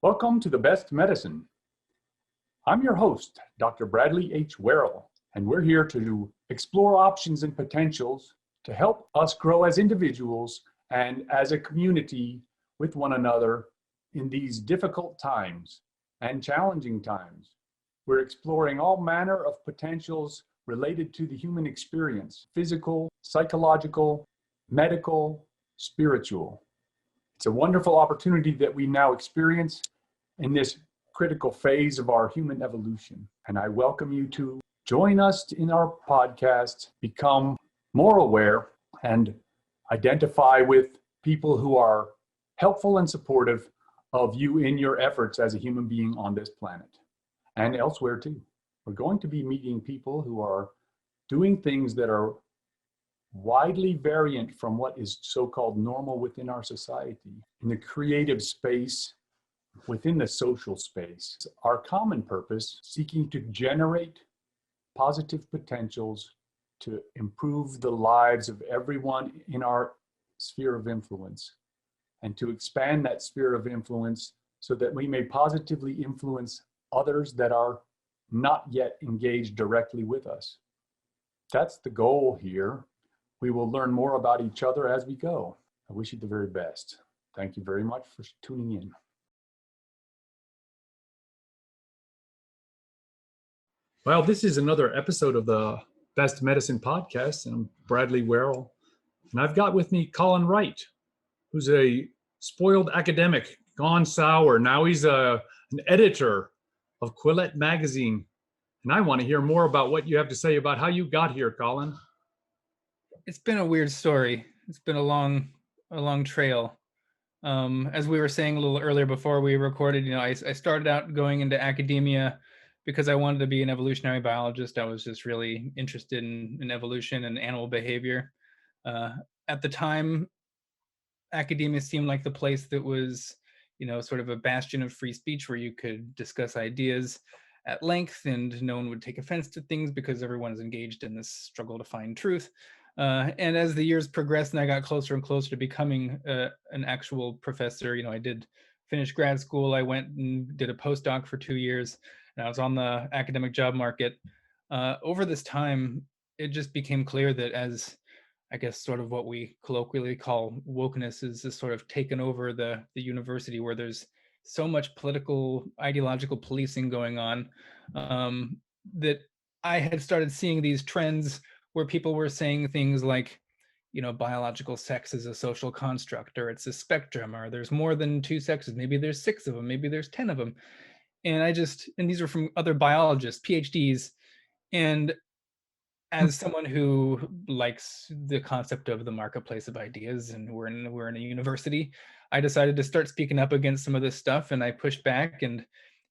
Welcome to The Best Medicine. I'm your host, Dr. Bradley H. Werrell, and we're here to explore options and potentials to help us grow as individuals and as a community with one another in these difficult times and challenging times. We're exploring all manner of potentials related to the human experience, physical, psychological, medical, spiritual. It's a wonderful opportunity that we now experience in this critical phase of our human evolution. And I welcome you to join us in our podcast, become more aware, and identify with people who are helpful and supportive of you in your efforts as a human being on this planet and elsewhere too. We're going to be meeting people who are doing things that are widely variant from what is so-called normal within our society, in the creative space, within the social space. Our common purpose, seeking to generate positive potentials to improve the lives of everyone in our sphere of influence, and to expand that sphere of influence so that we may positively influence others that are not yet engaged directly with us. That's the goal here. We will learn more about each other as we go. I wish you the very best. Thank you very much for tuning in. Well, this is another episode of the Best Medicine podcast, and I'm Bradley Werrell. And I've got with me Colin Wright, who's a spoiled academic, gone sour. Now he's an editor of Quillette Magazine. And I want to hear more about what you have to say about how you got here, Colin. It's been a weird story. It's been a long trail. As we were saying a little earlier before we recorded, I started out going into academia because I wanted to be an evolutionary biologist. I was just really interested in evolution and animal behavior. At the time, academia seemed like the place that was, sort of a bastion of free speech where you could discuss ideas at length and no one would take offense to things because everyone is engaged in this struggle to find truth. And as the years progressed and I got closer and closer to becoming an actual professor, I did finish grad school. I went and did a postdoc for 2 years, and I was on the academic job market. Over this time, it just became clear that as, I guess, sort of what we colloquially call wokeness is sort of taken over the university, where there's so much political, ideological policing going on, that I had started seeing these trends where people were saying things like, biological sex is a social construct, or it's a spectrum, or there's more than 2 sexes, maybe there's 6 of them, maybe there's 10 of them. And these were from other biologists, PhDs. And as someone who likes the concept of the marketplace of ideas, and we're in a university, I decided to start speaking up against some of this stuff, and I pushed back. And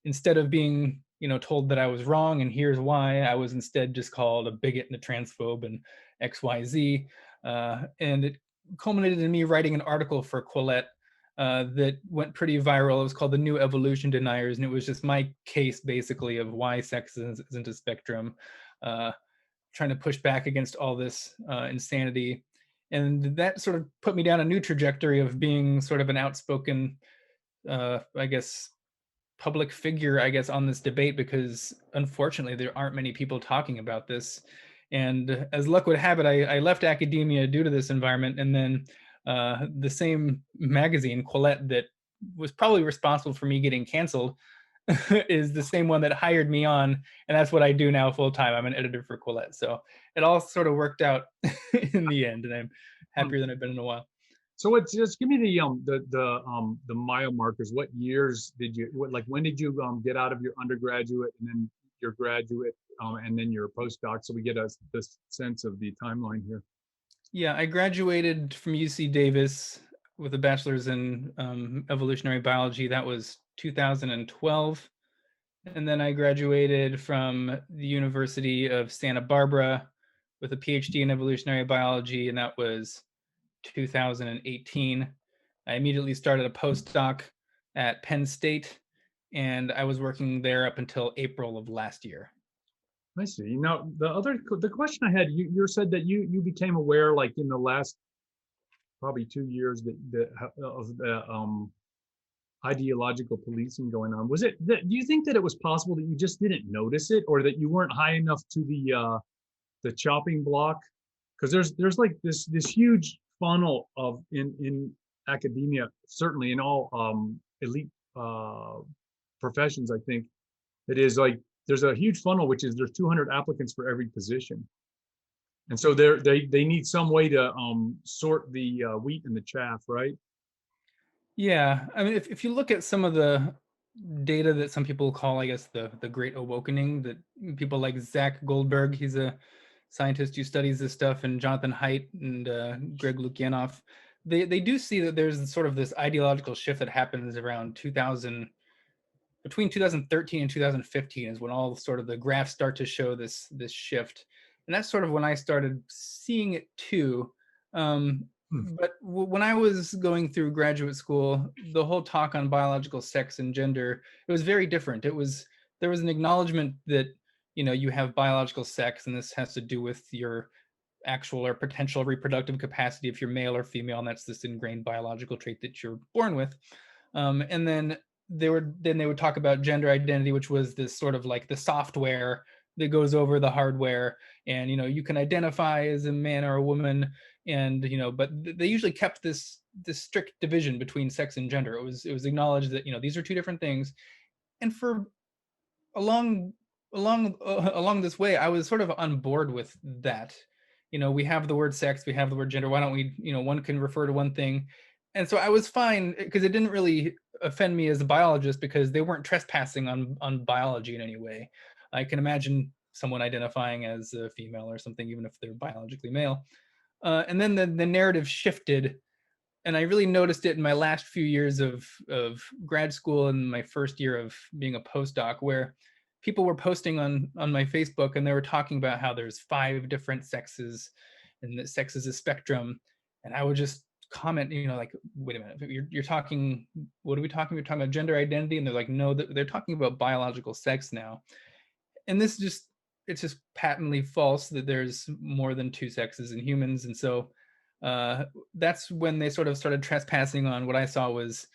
instead of being, told that I was wrong and here's why, I was instead just called a bigot and a transphobe and XYZ. And it culminated in me writing an article for Quillette that went pretty viral. It was called The New Evolution Deniers, and it was just my case basically of why sex isn't a spectrum, trying to push back against all this insanity. And that sort of put me down a new trajectory of being sort of an outspoken, I guess, public figure, on this debate, because unfortunately there aren't many people talking about this. And as luck would have it, I left academia due to this environment. And then the same magazine, Quillette, that was probably responsible for me getting canceled, is the same one that hired me on. And that's what I do now full time. I'm an editor for Quillette. So it all sort of worked out in the end, and I'm happier than I've been in a while. So just give me the mile markers. What years did you, when did you get out of your undergraduate and then your graduate and then your postdoc, so we get this sense of the timeline here? Yeah, I graduated from UC Davis with a bachelor's in evolutionary biology. That was 2012. And then I graduated from the University of Santa Barbara with a PhD in evolutionary biology, and that was 2018. I immediately started a postdoc at Penn State, and I was working there up until April of last year. I see. Now, the question I had, you said that you became aware, like in the last probably 2 years, that of the ideological policing going on. Was it that, do you think that it was possible that you just didn't notice it, or that you weren't high enough to the chopping block? Because there's like this huge funnel of in academia, certainly in all elite professions, I think it is like there's a huge funnel, which is there's 200 applicants for every position, and so they need some way to sort the wheat and the chaff, right? Yeah, I mean, if you look at some of the data that some people call, I guess, the Great Awakening, that people like Zach Goldberg, he's a scientist who studies this stuff, and Jonathan Haidt and Greg Lukianoff, they do see that there's sort of this ideological shift that happens around 2000, between 2013 and 2015 is when all sort of the graphs start to show this shift, and that's sort of when I started seeing it too. But when I was going through graduate school, the whole talk on biological sex and gender, it was very different. There was an acknowledgement that, you know, you have biological sex, and this has to do with your actual or potential reproductive capacity if you're male or female, and that's this ingrained biological trait that you're born with. And then they would talk about gender identity, which was this sort of like the software that goes over the hardware, and you know, you can identify as a man or a woman, and you know, but they usually kept this strict division between sex and gender. It was acknowledged that, you know, these are two different things, and for along along this way, I was sort of on board with that. You know, we have the word sex, we have the word gender. Why don't we, you know, one can refer to one thing, and so I was fine because it didn't really offend me as a biologist because they weren't trespassing on biology in any way. I can imagine someone identifying as a female or something, even if they're biologically male. And then the narrative shifted, and I really noticed it in my last few years of grad school and my first year of being a postdoc, where people were posting on my Facebook, and they were talking about how there's 5 different sexes, and that sex is a spectrum, and I would just comment, you know, like, wait a minute, you're talking, what are we talking? We're talking about gender identity, and they're like, no, they're talking about biological sex now, and this just, it's just patently false that there's more than 2 sexes in humans. And so that's when they sort of started trespassing on what I saw was,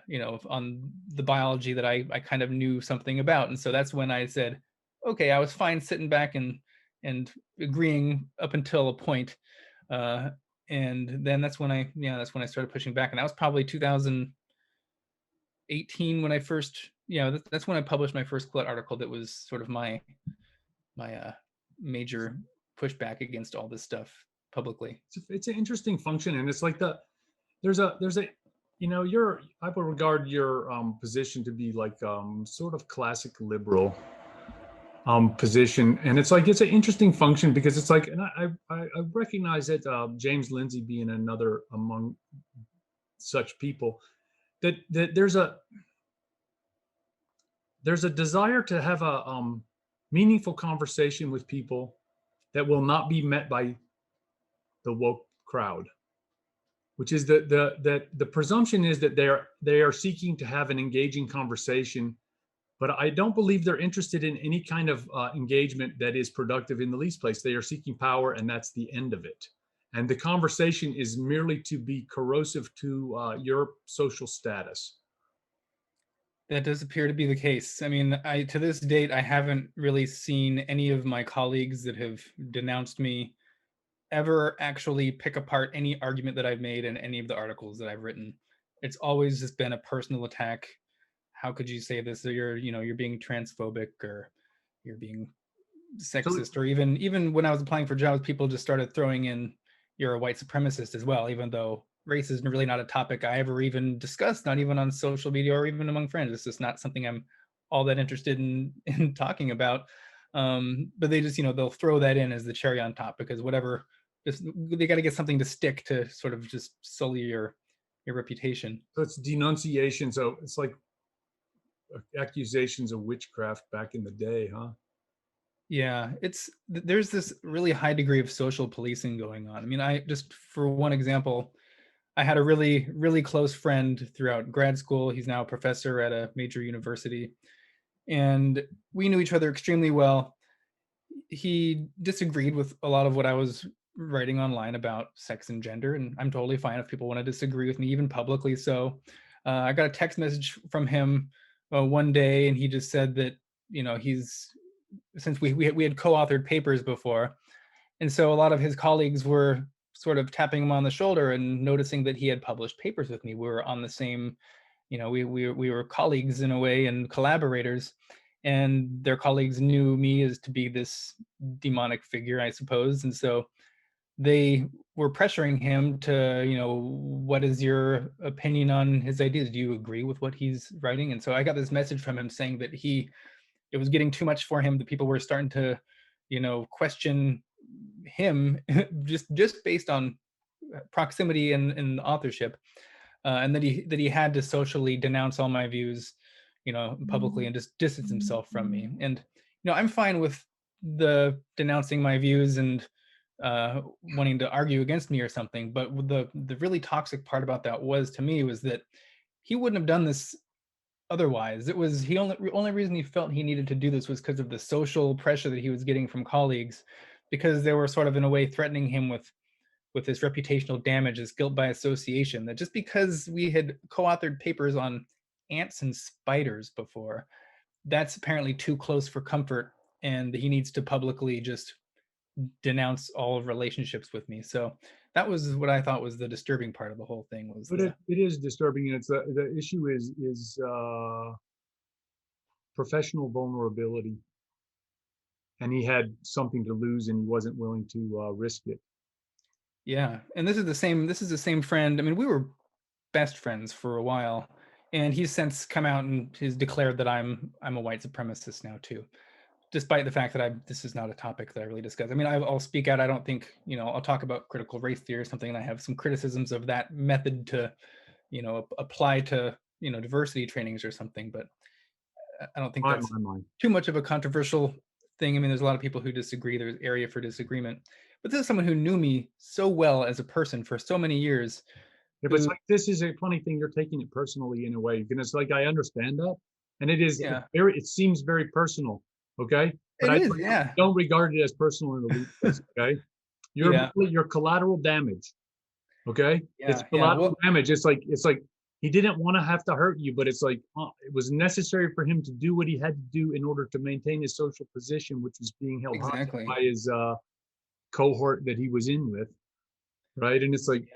you know, on the biology that I kind of knew something about. And so that's when I said, okay, I was fine sitting back and agreeing up until a point. And then that's when I started pushing back. And that was probably 2018 when I first, that's when I published my first Quillette article. That was sort of my major pushback against all this stuff publicly. It's an interesting function, and it's like there's a you know, I would regard your position to be like sort of classic liberal position, and it's like it's an interesting function because it's like, and I recognize that James Lindsay being another among such people, that there's a desire to have a meaningful conversation with people that will not be met by the woke crowd, which is the presumption is that they are seeking to have an engaging conversation, but I don't believe they're interested in any kind of engagement that is productive in the least place. They are seeking power, and that's the end of it. And the conversation is merely to be corrosive to your social status. That does appear to be the case. I mean, to this date, I haven't really seen any of my colleagues that have denounced me ever actually pick apart any argument that I've made in any of the articles that I've written. It's always just been a personal attack. How could you say this? Or you're being transphobic, or you're being sexist, or even when I was applying for jobs, people just started throwing in, you're a white supremacist as well, even though race is really not a topic I ever even discussed, not even on social media or even among friends. It's just not something I'm all that interested in talking about. But they just, they'll throw that in as the cherry on top, because whatever, just they got to get something to stick to sort of just sully your reputation. So it's denunciation. So it's like accusations of witchcraft back in the day, huh? Yeah, there's this really high degree of social policing going on. I mean, I just, for one example, I had a really, really close friend throughout grad school. He's now a professor at a major university, and we knew each other extremely well. He disagreed with a lot of what I was writing online about sex and gender, and I'm totally fine if people want to disagree with me, even publicly so. I got a text message from him one day, and he just said that, since we had co-authored papers before, and so a lot of his colleagues were sort of tapping him on the shoulder and noticing that he had published papers with me. We were on the same, we were colleagues in a way and collaborators, and their colleagues knew me as to be this demonic figure, I suppose. And so they were pressuring him to, what is your opinion on his ideas? Do you agree with what he's writing? And so I got this message from him saying that it was getting too much for him, that people were starting to, question him just based on proximity and authorship, and that he had to socially denounce all my views, publicly, and just distance himself from me. And I'm fine with the denouncing my views and wanting to argue against me or something, but the really toxic part about that was, to me, was that he wouldn't have done this otherwise. It was only reason he felt he needed to do this was because of the social pressure that he was getting from colleagues, because they were sort of in a way threatening him with this reputational damage, this guilt by association, that just because we had co-authored papers on ants and spiders before, that's apparently too close for comfort, and he needs to publicly just denounce all relationships with me. So that was what I thought was the disturbing part of the whole thing. Was But it is disturbing, and it's the issue is professional vulnerability, and he had something to lose, and he wasn't willing to risk it. Yeah, and this is the same friend. I mean, we were best friends for a while, and he's since come out and he's declared that I'm a white supremacist now too, despite the fact that this is not a topic that I really discuss. I mean, I'll speak out. I don't think, I'll talk about critical race theory or something, and I have some criticisms of that method to, apply to, diversity trainings or something, but I don't think that's too much of a controversial thing. I mean, there's a lot of people who disagree. There's area for disagreement. But this is someone who knew me so well as a person for so many years. Yeah, but it's like, this is a funny thing. You're taking it personally in a way. And it's like, I understand that. And it is it seems very personal. Okay. But I don't regard it as personal in the least. Okay. You're collateral damage. Okay. It's collateral damage. It's like he didn't want to have to hurt you, but it's like it was necessary for him to do what he had to do in order to maintain his social position, which was being held hostage by his cohort that he was in with, right? And it's like,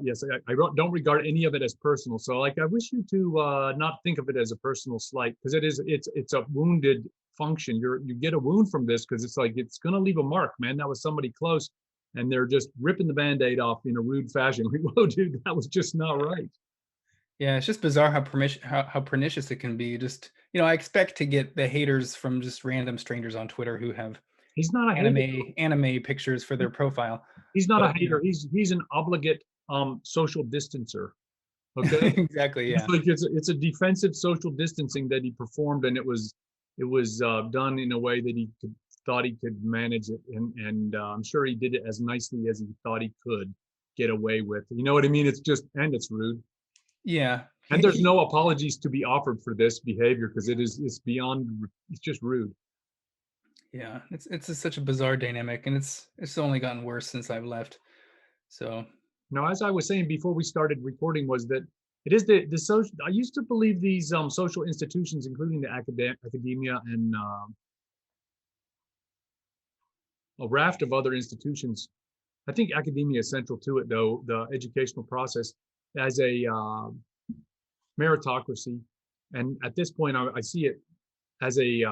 yes, I don't regard any of it as personal. So like, I wish you to not think of it as a personal slight, because it's a wounded function. You get a wound from this because it's like, it's going to leave a mark, man. That was somebody close, and they're just ripping the Band-Aid off in a rude fashion. Like, whoa, dude, that was just not right. Yeah, it's just bizarre how pernicious it can be. Just, I expect to get the haters from just random strangers on Twitter who have anime pictures for their profile. He's not a hater. He's an obligate social distancer. Okay. Exactly. Yeah. It's a defensive social distancing that he performed, and it was done in a way that he thought he could manage it, and I'm sure he did it as nicely as he thought he could get away with. You know what I mean? It's rude. Yeah. And there's no apologies to be offered for this behavior, because it's just rude. Yeah, it's such a bizarre dynamic, and it's only gotten worse since I've left. So now, as I was saying before we started recording, was that it is the social. I used to believe these social institutions, including the academia and a raft of other institutions. I think academia is central to it, though, the educational process, as a meritocracy. And at this point, I see it as a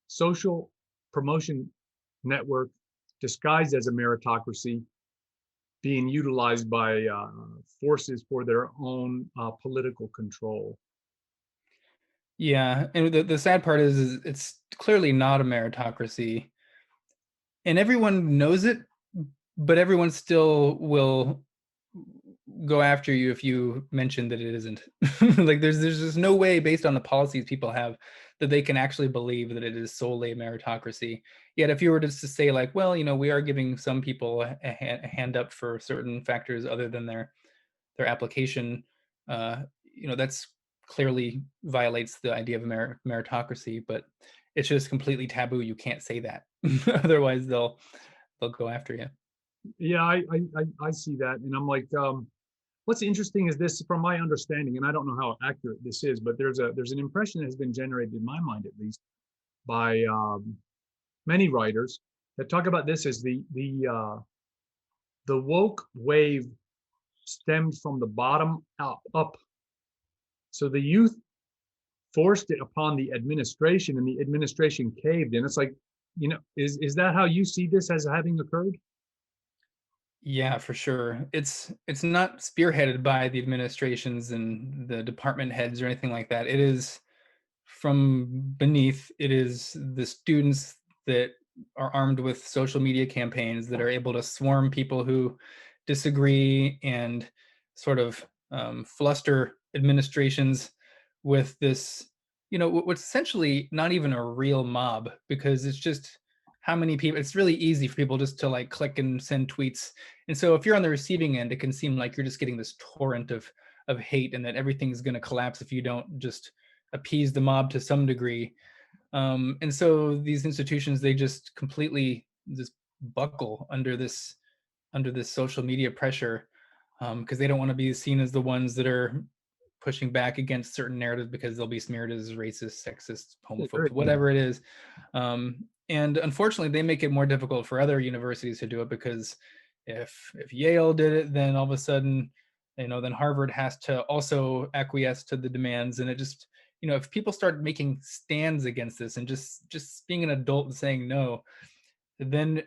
social promotion network disguised as a meritocracy, being utilized by forces for their own political control. Yeah, and the sad part is it's clearly not a meritocracy, and everyone knows it, but everyone still will go after you if you mention that it isn't. Like there's just no way, based on the policies people have, that they can actually believe that it is solely a meritocracy. Yet if you were just to say like, well, we are giving some people a hand up for certain factors other than their application, that's clearly violates the idea of meritocracy, but it's just completely taboo. You can't say that. Otherwise they'll go after you. Yeah, I see that, and I'm like, what's interesting is this, from my understanding, and I don't know how accurate this is, but there's an impression that has been generated in my mind, at least, by many writers that talk about this as the woke wave stemmed from the bottom up. So the youth forced it upon the administration, and the administration caved. And it's like, is that how you see this as having occurred? Yeah, for sure. It's not spearheaded by the administrations and the department heads or anything like that. It is from beneath. It is the students that are armed with social media campaigns that are able to swarm people who disagree and sort of fluster administrations with this, what's essentially not even a real mob, because it's just how many people. It's really easy for people just to like click and send tweets, and so if you're on the receiving end, it can seem like you're just getting this torrent of hate, and that everything's going to collapse if you don't just appease the mob to some degree. And so these institutions, they just completely just buckle under this social media pressure, because they don't want to be seen as the ones that are pushing back against certain narratives, because they'll be smeared as racist, sexist, homophobic, whatever it is. And unfortunately, they make it more difficult for other universities to do it, because if Yale did it, then all of a sudden, then Harvard has to also acquiesce to the demands. And it just, if people start making stands against this and just being an adult and saying no, then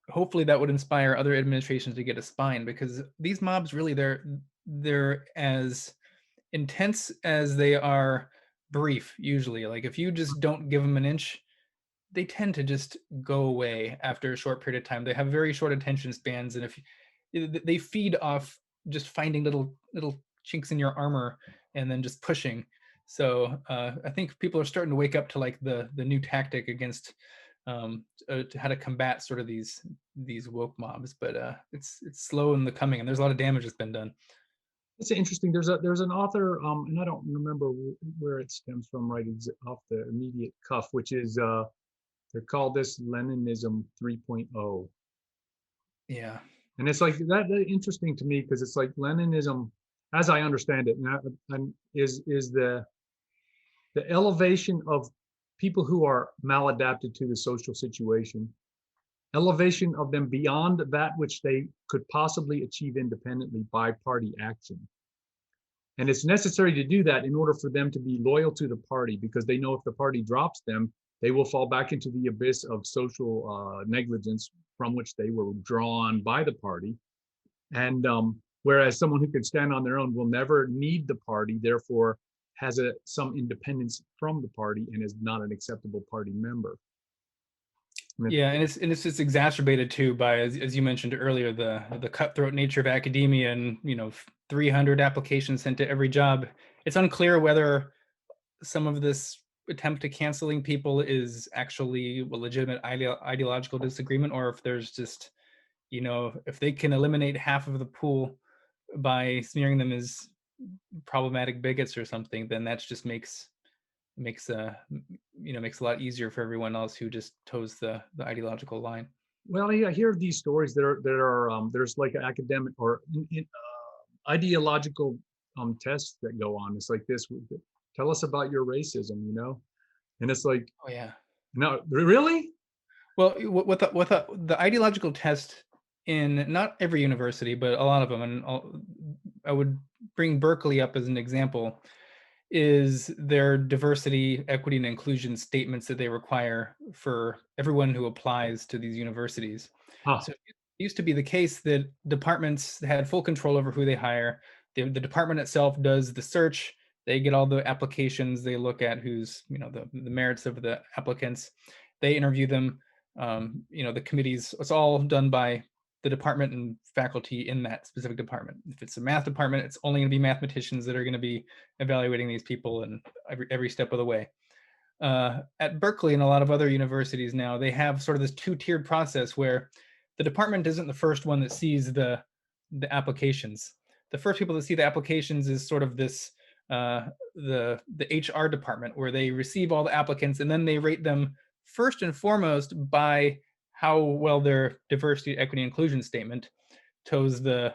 hopefully that would inspire other administrations to get a spine, because these mobs really, they're as intense as they are brief usually. Like if you just don't give them an inch, they tend to just go away after a short period of time. They have very short attention spans, and if they feed off just finding little chinks in your armor and then just pushing. So I think people are starting to wake up to like the new tactic against to how to combat sort of these woke mobs, but it's slow in the coming, and there's a lot of damage that's been done. It's interesting. There's an author, and I don't remember where it stems from right off the immediate cuff, which is they're called this Leninism 3.0. Yeah. And it's like that interesting to me, because it's like Leninism, as I understand it, is the elevation of people who are maladapted to the social situation, elevation of them beyond that which they could possibly achieve independently by party action. And it's necessary to do that in order for them to be loyal to the party, because they know if the party drops them, they will fall back into the abyss of social negligence from which they were drawn by the party. And whereas someone who can stand on their own will never need the party, therefore has some independence from the party and is not an acceptable party member. Yeah, and it's just exacerbated too by, as you mentioned earlier, the cutthroat nature of academia, and 300 applications sent to every job. It's unclear whether some of this attempt to canceling people is actually a legitimate ideological disagreement, or if there's just, if they can eliminate half of the pool by smearing them as problematic bigots or something, then that just makes a lot easier for everyone else who just toes the ideological line. Well, I hear these stories that are there's like academic or ideological tests that go on. It's like this: tell us about your racism, and it's like, oh yeah, no, really? Well, with the ideological test in not every university, but a lot of them, and I would bring Berkeley up as an example, is their diversity, equity, and inclusion statements that they require for everyone who applies to these universities. So it used to be the case that departments had full control over who they hire. The department itself does the search. They get all the applications. They look at who's, the merits of the applicants. They interview them. The committees, it's all done by the department and faculty in that specific department. If it's a math department, it's only going to be mathematicians that are going to be evaluating these people, and every step of the way. At Berkeley and a lot of other universities now, they have sort of this two-tiered process where the department isn't the first one that sees the applications. The first people that see the applications is sort of this the HR department, where they receive all the applicants and then they rate them first and foremost by how well their diversity, equity, inclusion statement toes the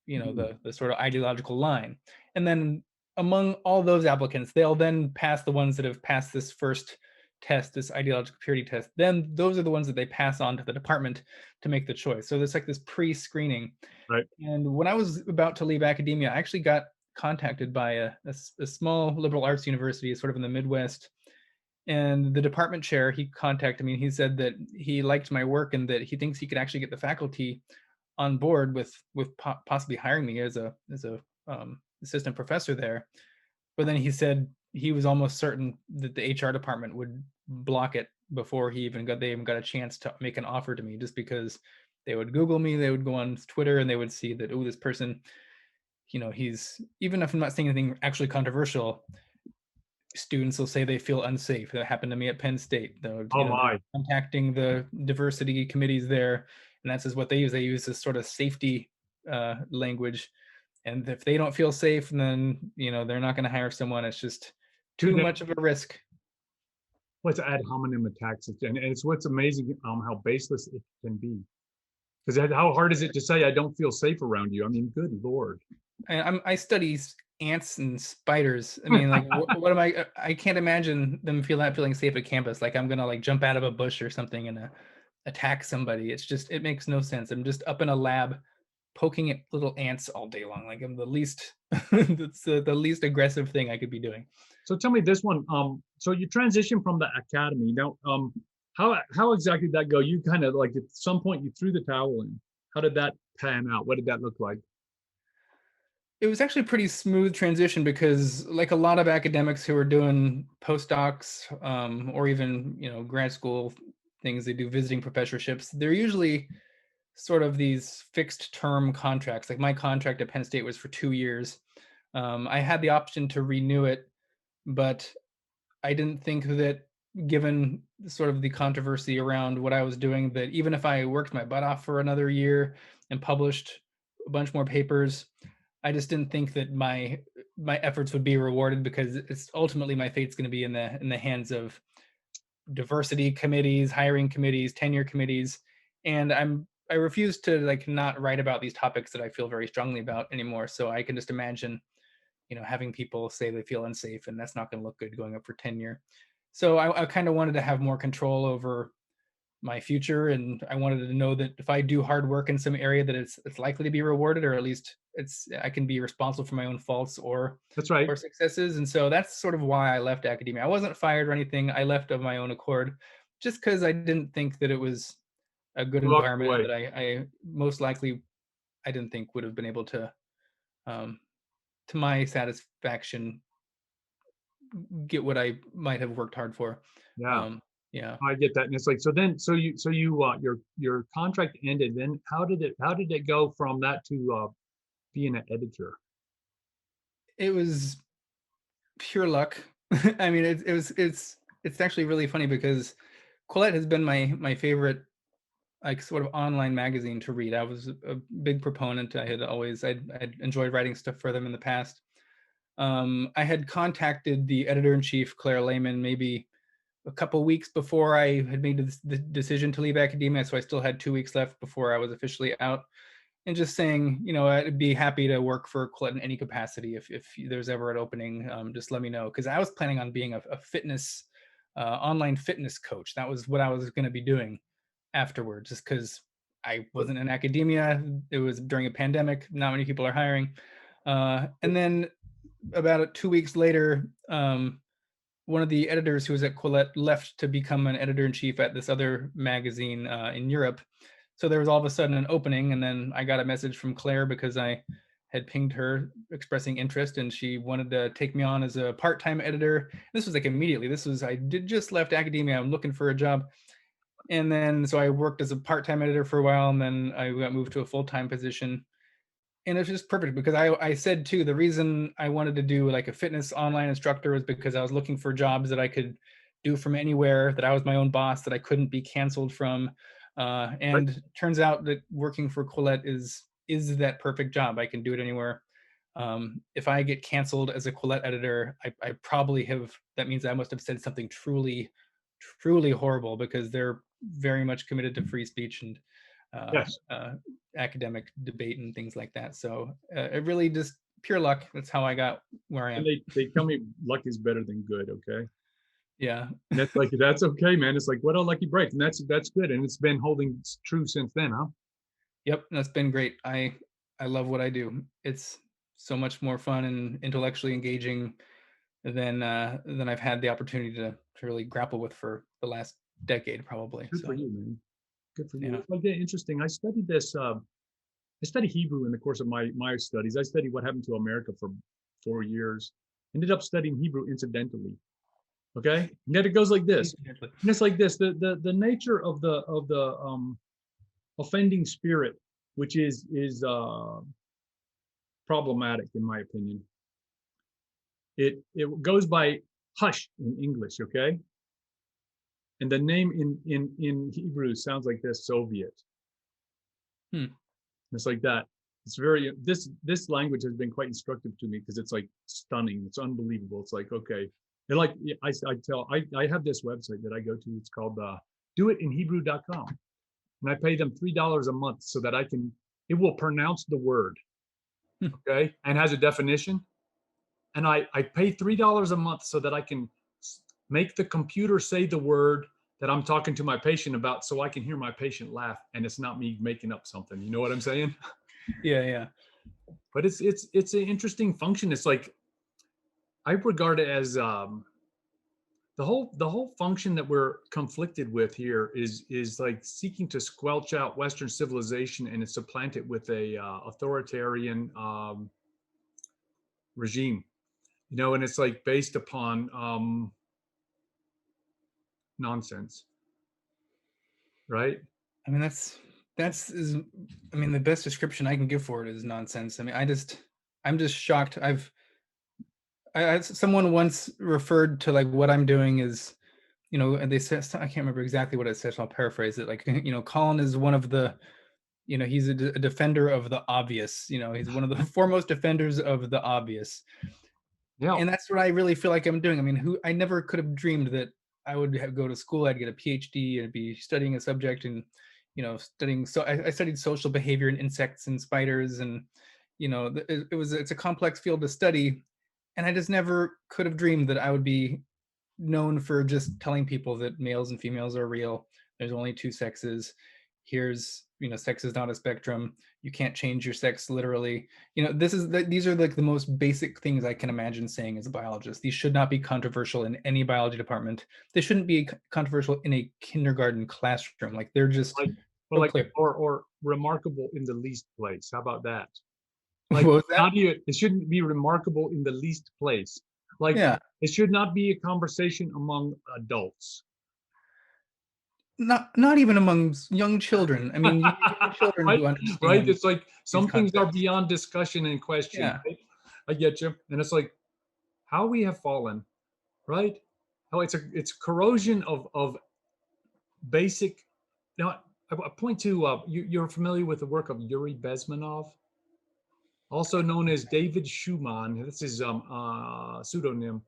the sort of ideological line. And then among all those applicants, they'll then pass the ones that have passed this first test, this ideological purity test. Then those are the ones that they pass on to the department to make the choice. So there's like this pre-screening. Right. And when I was about to leave academia, I actually got contacted by a small liberal arts university, sort of in the Midwest. And the department chair, he contacted me and he said that he liked my work and that he thinks he could actually get the faculty on board with possibly hiring me as a assistant professor there. But then he said he was almost certain that the HR department would block it before they even got a chance to make an offer to me, just because they would Google me, they would go on Twitter, and they would see that, oh, this person, he's, even if I'm not saying anything actually controversial, students will say they feel unsafe. That happened to me at Penn State. They're contacting the diversity committees there, and that's just what they use. They use this sort of safety language, and if they don't feel safe, then they're not going to hire someone. It's just too much of a risk. Let's ad hominem attacks, and it's what's amazing how baseless it can be. Because how hard is it to say I don't feel safe around you? I mean, good Lord. I study ants and spiders. I mean, like, what am I can't imagine them feeling safe at campus. Like I'm gonna like jump out of a bush or something and attack somebody. It makes no sense. I'm just up in a lab poking at little ants all day long. Like I'm the least that's the least aggressive thing I could be doing. So tell me this one. So you transitioned from the academy. Now, how exactly did that go? You kind of like at some point you threw the towel in. How did that pan out? What did that look like? It was actually a pretty smooth transition because, like a lot of academics who are doing postdocs or even grad school things, they do visiting professorships. They're usually sort of these fixed term contracts. Like my contract at Penn State was for 2 years. I had the option to renew it, but I didn't think that, given sort of the controversy around what I was doing, that even if I worked my butt off for another year and published a bunch more papers, I just didn't think that my efforts would be rewarded, because it's ultimately my fate's going to be in the hands of diversity committees, hiring committees, tenure committees, and I refuse to like not write about these topics that I feel very strongly about anymore. So I can just imagine, having people say they feel unsafe, and that's not going to look good going up for tenure. So I kind of wanted to have more control over my future, and I wanted to know that if I do hard work in some area, that it's likely to be rewarded, or at least I can be responsible for my own faults or successes. And so that's sort of why I left academia. I wasn't fired or anything. I left of my own accord, just because I didn't think that it was a good environment that I most likely I didn't think would have been able to my satisfaction, get what I might have worked hard for. Yeah, I get that. And it's like, so your contract ended. Then how did it go from that to being an editor? It was pure luck. I mean, it's actually really funny, because Quillette has been my favorite like sort of online magazine to read. I was a big proponent. I'd enjoyed writing stuff for them in the past. I had contacted the editor-in-chief, Claire Lehman, maybe a couple weeks before I had made the decision to leave academia, so I still had 2 weeks left before I was officially out, and just saying, I'd be happy to work for Quillette in any capacity if there's ever an opening. Just let me know, because I was planning on being a fitness online fitness coach. That was what I was going to be doing afterwards, just because I wasn't in academia. It was during a pandemic. Not many people are hiring. And then about 2 weeks later, one of the editors who was at Quillette left to become an editor-in-chief at this other magazine in Europe. So there was all of a sudden an opening, and then I got a message from Claire because I had pinged her expressing interest, and she wanted to take me on as a part-time editor. This was like immediately. I did just left academia. I'm looking for a job. And then, so I worked as a part-time editor for a while, and then I got moved to a full-time position. And it was just perfect, because I said too, the reason I wanted to do like a fitness online instructor was because I was looking for jobs that I could do from anywhere, that I was my own boss, that I couldn't be canceled from. And it turns out that working for Quillette is that perfect job. I can do it anywhere. If I get canceled as a Quillette editor, I probably have, that means I must have said something truly, truly horrible, because they're very much committed to free speech. And Yes. academic debate and things like that. So it really just pure luck. That's how I got where I am. And they tell me luck is better than good. Okay. Yeah. And that's like, that's okay, man. It's like, what a lucky break. And that's good. And it's been holding true since then, huh? Yep, that's been great. I love what I do. It's so much more fun and intellectually engaging than I've had the opportunity to really grapple with for the last decade, probably. Good So for you, man. Good for you. yeah. It's like, yeah, interesting. I studied this. I studied Hebrew in the course of my studies. I studied what happened to America for 4 years. Ended up studying Hebrew incidentally. Okay, and yet it goes like this. And it's like this: the nature of the offending spirit, which is problematic in my opinion. It goes by hush in English, okay? And the name in Hebrew sounds like this: Soviet. It's like that. It's very this language has been quite instructive to me because it's like stunning. It's unbelievable. It's like, okay. And like I have this website that I go to. It's called doitinhebrew.com. And I pay them $3 a month so that it will pronounce the word. Okay. And has a definition. And I pay $3 a month so that I can make the computer say the word that I'm talking to my patient about so I can hear my patient laugh and it's not me making up something. You know what I'm saying? Yeah. But it's an interesting function. It's like, I regard it as the whole function that we're conflicted with here is like seeking to squelch out Western civilization and supplant it with a authoritarian regime, you know, and it's like based upon nonsense, right? I mean, the best description I can give for it is nonsense. I mean, I'm just shocked. Someone once referred to like what I'm doing is, you know, and they said, I can't remember exactly what it said, so I'll paraphrase it. Like, you know, Colin is one of the, you know, he's a defender of the obvious. You know, he's one of the foremost defenders of the obvious. Yeah. And that's what I really feel like I'm doing. I mean, I never could have dreamed that I would go to school, I'd get a PhD and be studying a subject and, you know, studying. So I studied social behavior in insects and spiders, and, you know, it's a complex field to study. And I just never could have dreamed that I would be known for just telling people that males and females are real. There's only two sexes. Here's, you know, sex is not a spectrum. You can't change your sex literally. You know, these are like the most basic things I can imagine saying as a biologist. These should not be controversial in any biology department. They shouldn't be controversial in a kindergarten classroom. Like, they're just or remarkable in the least place. How about that? Like, what was that? it shouldn't be remarkable in the least place. Like, Yeah. It should not be a conversation among adults. Not even among young children. I mean, young children right? who understand. Right? It's like some things are concepts. beyond discussion and question. Yeah. Right? I get you. And it's like how we have fallen, right? How it's corrosion of basic. Now, I point to you're familiar with the work of Yuri Bezmenov, also known as David Schumann. That's his pseudonym.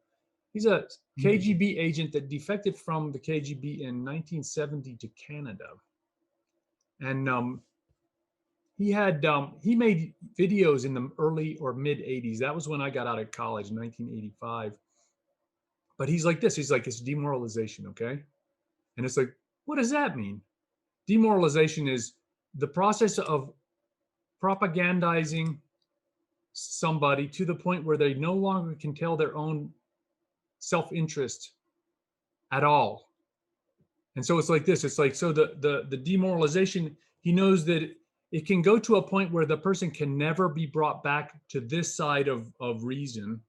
He's a KGB agent that defected from the KGB in 1970 to Canada, and he made videos in the early or mid 80s. That was when I got out of college in 1985. But he's like this. He's like, it's demoralization, okay? And it's like, what does that mean? Demoralization is the process of propagandizing somebody to the point where they no longer can tell their own self-interest at all. And so it's like this. It's like, so the demoralization, he knows that it can go to a point where the person can never be brought back to this side of reason,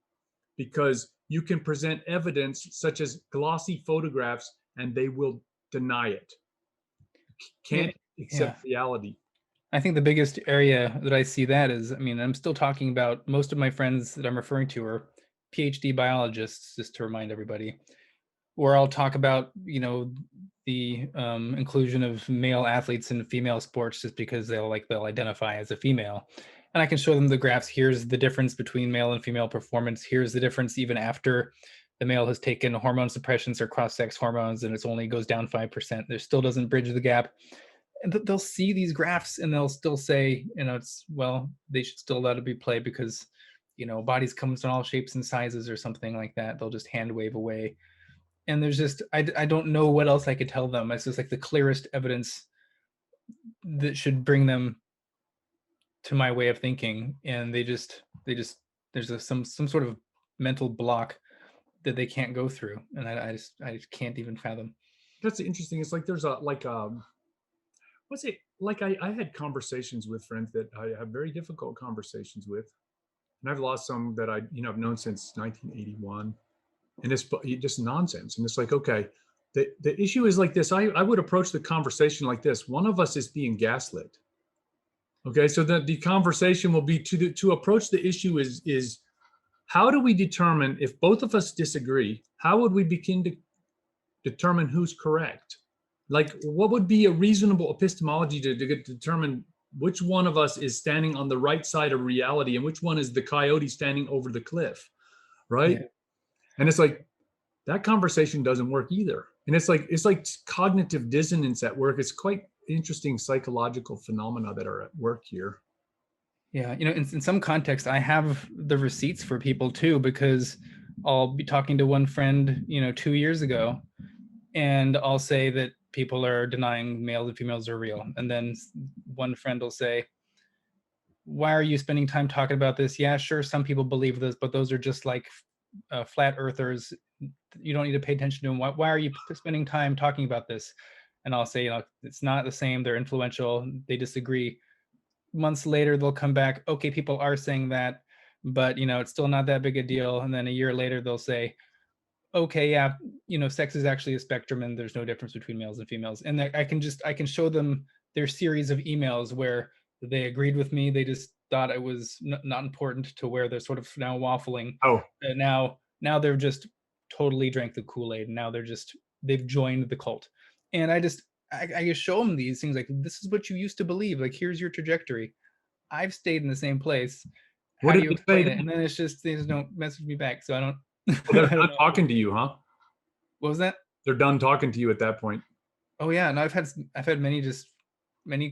because you can present evidence such as glossy photographs and they will deny it. Can't accept reality. I think the biggest area that I see that is, I mean, I'm still talking about, most of my friends that I'm referring to are PhD biologists, just to remind everybody, where I'll talk about, you know, the inclusion of male athletes in female sports just because they'll identify as a female. And I can show them the graphs. Here's the difference between male and female performance. Here's the difference even after the male has taken hormone suppressants or cross-sex hormones, and it only goes down 5%. There still doesn't bridge the gap. and they'll see these graphs and they'll still say, it's, well, they should still let it be play because, bodies comes in all shapes and sizes or something like that. They'll just hand wave away. And there's just, I don't know what else I could tell them. It's just like the clearest evidence that should bring them to my way of thinking. And they just, there's some sort of mental block that they can't go through. And I just can't even fathom. That's interesting. It's like there's what's it like? I had conversations with friends that I have very difficult conversations with, and I've lost some that I've known since 1981, and it's just nonsense. And it's like, okay, the issue is like this. I would approach the conversation like this: one of us is being gaslit. Okay, so the conversation will be to approach the issue is how do we determine if both of us disagree? How would we begin to determine who's correct? Like, what would be a reasonable epistemology to determine which one of us is standing on the right side of reality and which one is the coyote standing over the cliff, right? Yeah. And it's like, that conversation doesn't work either. And it's like cognitive dissonance at work. It's quite interesting psychological phenomena that are at work here. Yeah, in some context, I have the receipts for people too, because I'll be talking to one friend, 2 years ago, and I'll say that people are denying males and females are real. And then one friend will say, why are you spending time talking about this? Yeah, sure, some people believe this, but those are just like flat earthers. You don't need to pay attention to them. Why are you spending time talking about this? And I'll say, it's not the same. They're influential. They disagree. Months later, they'll come back. Okay, people are saying that, but it's still not that big a deal. And then a year later, they'll say, okay, yeah, sex is actually a spectrum and there's no difference between males and females. And I can show them their series of emails where they agreed with me. They just thought it was not important to where they're sort of now waffling. Oh, and now they're just totally drank the Kool-Aid. And now they've joined the cult. And I just show them these things like, this is what you used to believe. Like, here's your trajectory. I've stayed in the same place. How do you explain it? And then it's just, they just don't message me back. So I don't. Well, they're not talking to you, huh? What was that? They're done talking to you at that point. Oh yeah, no, I've had many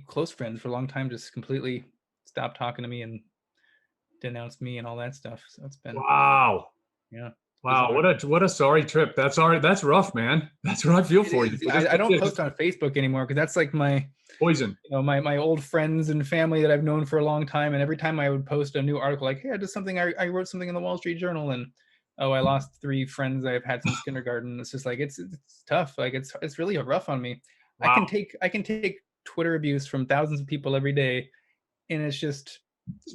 close friends for a long time just completely stop talking to me and denounce me and all that stuff. So it's been wow. Yeah. Wow, what a sorry trip. That's rough, man. That's what I feel for you. I don't post on Facebook anymore because that's like my poison. My old friends and family that I've known for a long time, and every time I would post a new article, like, hey, I did something. I wrote something in the Wall Street Journal, and oh, I lost 3 friends I've had since kindergarten. It's just like it's tough. Like it's really rough on me. Wow. I can take Twitter abuse from thousands of people every day, and it's just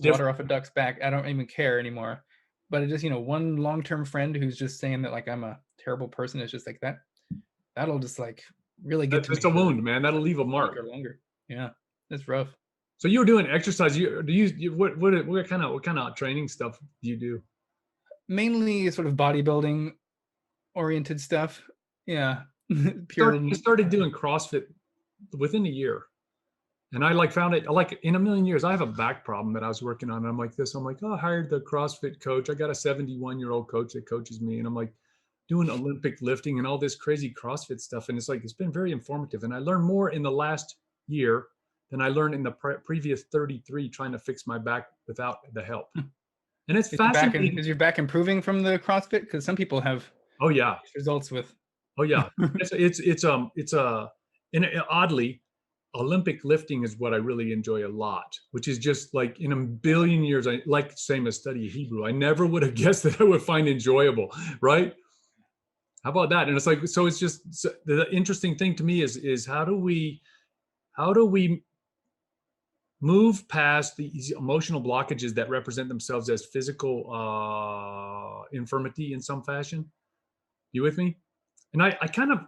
water off a duck's back. I don't even care anymore. But it just, one long-term friend who's just saying that like I'm a terrible person, is just like that'll just like really get to me. It's a wound, man. That'll leave a mark. Or longer. Yeah, it's rough. So you were doing exercise. What kind of training stuff do you do? Mainly sort of bodybuilding oriented stuff. Yeah. I started doing CrossFit within a year. And I found it in a million years. I have a back problem that I was working on. And I'm like this. I'm like, I hired the CrossFit coach. I got a 71-year-old coach that coaches me. And I'm like doing Olympic lifting and all this crazy CrossFit stuff. And it's been very informative. And I learned more in the last year than I learned in the previous 33 trying to fix my back without the help. And it's fascinating. Is your back improving from the CrossFit? Because some people have results with. Oh yeah. Oddly, Olympic lifting is what I really enjoy a lot, which is just like in a billion years, same as study Hebrew. I never would have guessed that I would find enjoyable, right? How about that? And it's like, so it's just the interesting thing to me is how do we move past these emotional blockages that represent themselves as physical infirmity in some fashion? You with me? And I kind of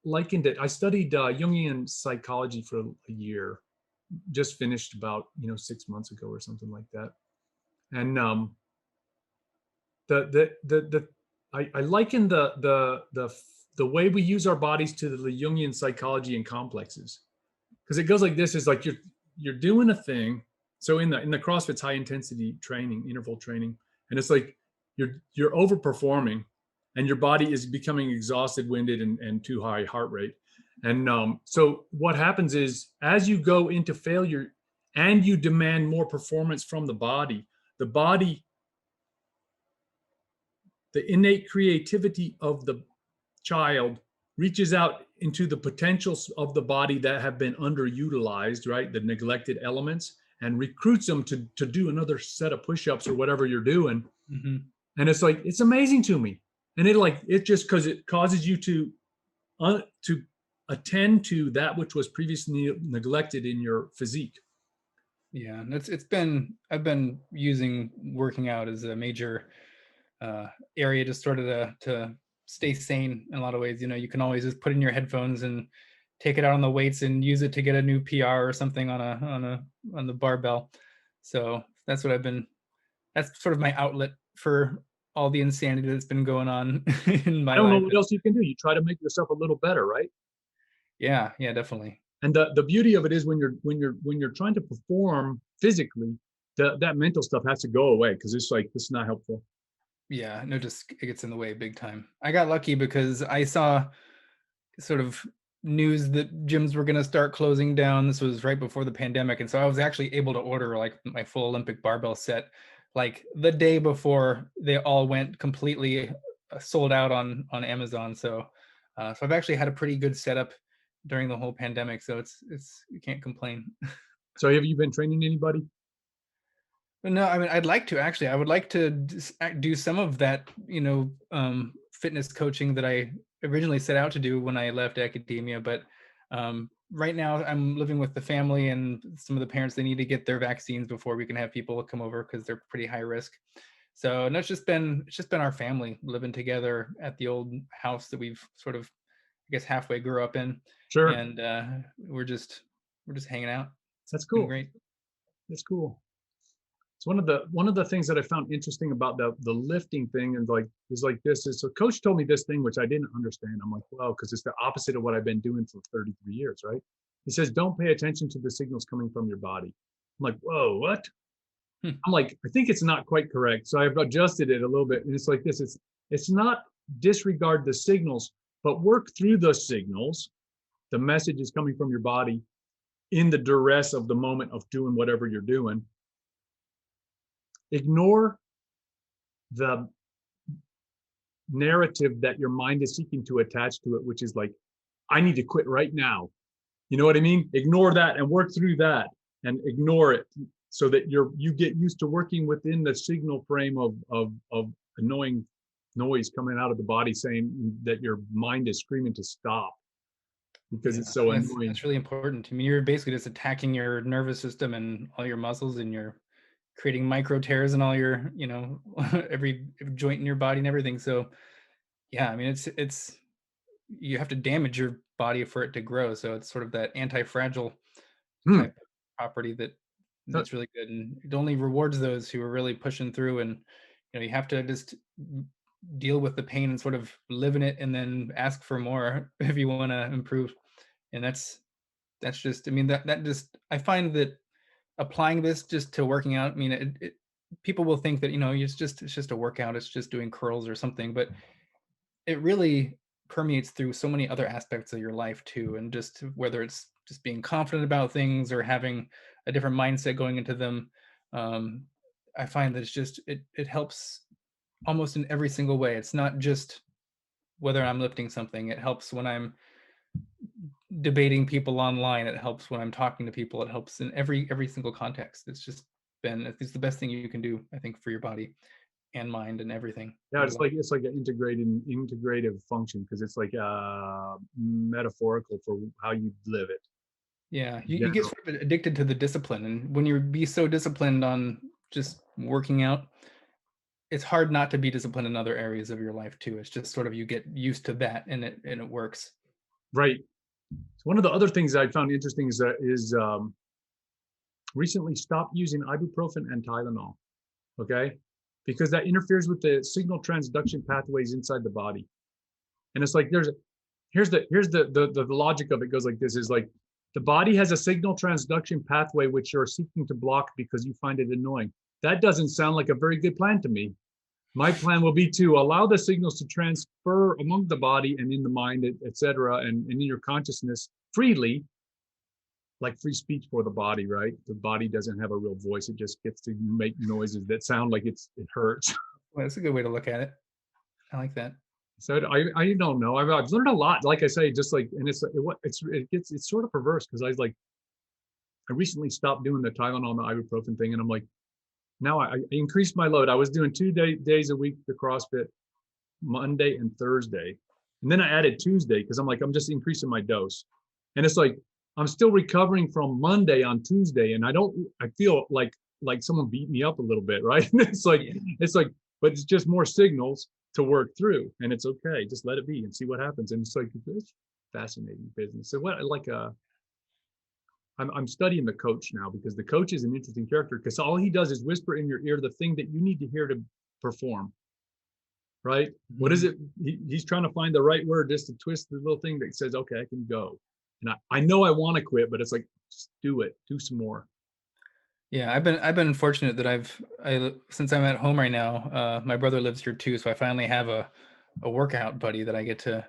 likened it. I studied Jungian psychology for a year, just finished about 6 months ago or something like that. And I liken the way we use our bodies to the Jungian psychology and complexes, because it goes like this: is like you're doing a thing. So in the CrossFit's high intensity training, interval training, and it's like you're overperforming. And your body is becoming exhausted, winded, and too high heart rate. And so what happens is, as you go into failure and you demand more performance from the body, the innate creativity of the child reaches out into the potentials of the body that have been underutilized, right? The neglected elements, and recruits them to do another set of push-ups or whatever you're doing. Mm-hmm. And it's like, it's amazing to me. And it just, because it causes you to attend to that which was previously neglected in your physique. Yeah, I've been using working out as a major area to sort of to stay sane in a lot of ways. You know, you can always just put in your headphones and take it out on the weights and use it to get a new PR or something on the barbell. So that's what that's sort of my outlet for all the insanity that's been going on in my I don't know life. what else you can do. You try to make yourself a little better, right? Yeah, definitely. And the beauty of it is, when you're trying to perform physically, that mental stuff has to go away, because it's like, this is not helpful. Yeah, no, just it gets in the way big time. I got lucky because I saw sort of news that gyms were going to start closing down. This was right before the pandemic, and so I was actually able to order like my full Olympic barbell set like the day before they all went completely sold out on Amazon. So I've actually had a pretty good setup during the whole pandemic. So it's you can't complain. So have you been training anybody? But no, I mean, I'd like to actually. I would like to do some of that, fitness coaching that I originally set out to do when I left academia. But right now, I'm living with the family, and some of the parents, they need to get their vaccines before we can have people come over because they're pretty high risk. So, and it's just been our family living together at the old house that we've sort of, I guess, halfway grew up in. Sure. And we're just hanging out. That's It's been cool. great. That's cool. It's one of the things that I found interesting about the lifting thing, and is like this is, so coach told me this thing which I didn't understand. I'm like, well, because it's the opposite of what I've been doing for 33 years, right? He says, don't pay attention to the signals coming from your body. I'm like, whoa, what? I'm like, I think it's not quite correct. So I've adjusted it a little bit, and it's like this. It's not disregard the signals, but work through the signals. The message is coming from your body in the duress of the moment of doing whatever you're doing. Ignore the narrative that your mind is seeking to attach to it, which is like, I need to quit right now. You know what I mean? Ignore that and work through that, and ignore it, so that you get used to working within the signal frame of annoying noise coming out of the body saying that your mind is screaming to stop because it's so annoying. That's really important. I mean, you're basically just attacking your nervous system and all your muscles, and you're creating micro tears in all your, every joint in your body and everything. So yeah, I mean, it's you have to damage your body for it to grow. So it's sort of that anti-fragile type of property that's really good, and it only rewards those who are really pushing through. And you have to just deal with the pain and sort of live in it, and then ask for more if you want to improve. And that's just, I mean, that just, I find that applying this just to working out, I mean, people will think that it's just a workout, it's just doing curls or something, but it really permeates through so many other aspects of your life too. And just whether it's just being confident about things or having a different mindset going into them, I find that it's just it helps almost in every single way. It's not just whether I'm lifting something. It helps when I'm debating people online. It helps when I'm talking to people. It helps in every single context. It's the best thing you can do, I think, for your body and mind and everything. Yeah, it's like an integrative function, because it's like metaphorical for how you live it. Yeah, you get sort of addicted to the discipline, and when you be so disciplined on just working out, it's hard not to be disciplined in other areas of your life too. It's just sort of, you get used to that, and it works. Right. So one of the other things I found interesting is recently stopped using ibuprofen and Tylenol. Okay, because that interferes with the signal transduction pathways inside the body. And it's like, here's the logic of it goes like this, is like, the body has a signal transduction pathway which you're seeking to block because you find it annoying. That doesn't sound like a very good plan to me. My plan will be to allow the signals to transfer among the body and in the mind, etc., and in your consciousness freely, like free speech for the body, right? The body doesn't have a real voice. It just gets to make noises that sound like it hurts. Well, that's a good way to look at it. I like that. So I don't know. I've learned a lot. Like I say, just like, and it's sort of perverse because I recently stopped doing the Tylenol and the ibuprofen thing, and I'm like, now I increased my load. I was doing 2 days a week the CrossFit, Monday and Thursday, and then I added Tuesday because I'm like, I'm just increasing my dose, and it's like I'm still recovering from Monday on Tuesday, and I feel like someone beat me up a little bit, right? It's like, but it's just more signals to work through, and it's okay. Just let it be and see what happens. And it's like, it's fascinating business. So I'm studying the coach now, because the coach is an interesting character, because all he does is whisper in your ear the thing that you need to hear to perform. Right? Mm-hmm. What is it? He's trying to find the right word just to twist the little thing that says, okay, I can go. And I know I want to quit, but it's like, just do it. Do some more. Yeah, I've been fortunate that since I'm at home right now, my brother lives here too, so I finally have a workout buddy that I get to,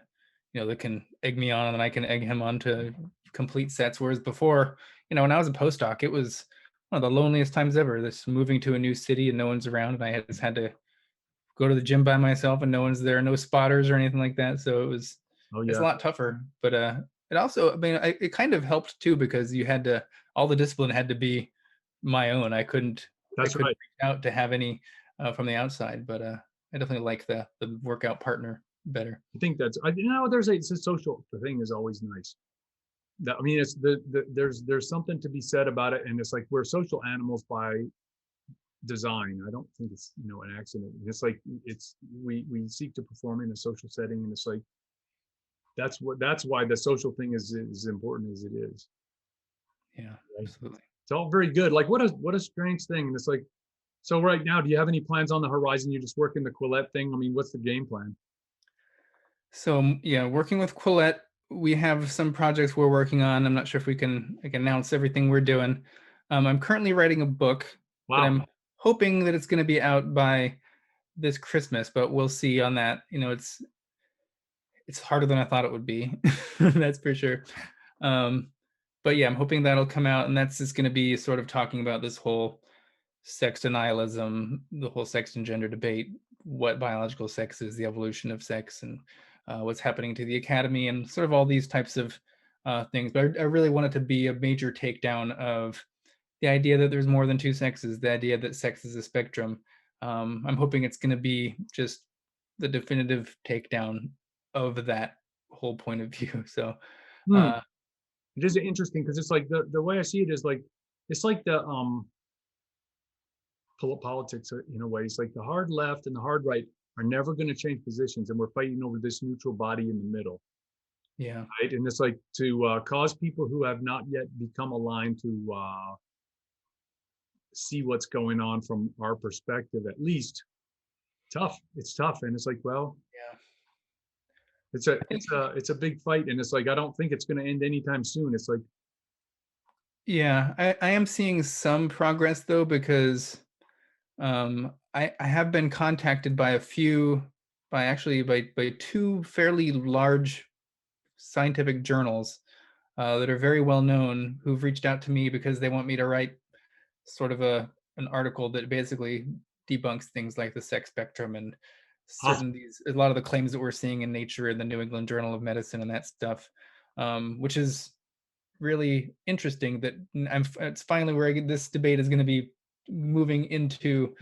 that can egg me on, and then I can egg him on to complete sets. Whereas before, when I was a postdoc, it was one of the loneliest times ever. This moving to a new city and no one's around, and I just had to go to the gym by myself, and no one's there, no spotters or anything like that. So it's a lot tougher. But it also, it kind of helped too, because all the discipline had to be my own. I couldn't reach out to have any from the outside, but I definitely like the workout partner better. I think it's a social thing is always nice. It's there's something to be said about it, and it's like we're social animals by design. I don't think it's an accident. It's like we seek to perform in a social setting, and it's like that's why the social thing is as important as it is. Yeah, right? Absolutely. It's all very good. Like what a strange thing. And it's like, so right now, do you have any plans on the horizon? You're just working the Quillette thing. What's the game plan? So yeah, working with Quillette, we have some projects we're working on. I'm not sure if I can announce everything we're doing. I'm currently writing a book. Wow. That I'm hoping that it's going to be out by this Christmas, but we'll see on that. It's harder than I thought it would be. That's for sure. But yeah, I'm hoping that'll come out, and that's just going to be sort of talking about this whole sex denialism, the whole sex and gender debate, what biological sex is, the evolution of sex, and what's happening to the academy, and sort of all these types of things. But I really want it to be a major takedown of the idea that there's more than two sexes, the idea that sex is a spectrum. I'm hoping it's going to be just the definitive takedown of that whole point of view. So it is interesting, because it's like the way I see it is like, it's like the politics in a way. It's like the hard left and the hard right are never going to change positions, and we're fighting over this neutral body in the middle. Yeah. Right. And it's like to cause people who have not yet become aligned to see what's going on from our perspective, at least. It's tough. And it's like, well, yeah, it's a big fight, and it's like, I don't think it's going to end anytime soon. It's like, yeah, I am seeing some progress though, because I have been contacted by by two fairly large scientific journals that are very well known, who've reached out to me because they want me to write sort of an article that basically debunks things like the sex spectrum and a lot of the claims that we're seeing in Nature and the New England Journal of Medicine and that stuff, which is really interesting. That it's finally where this debate is going to be moving into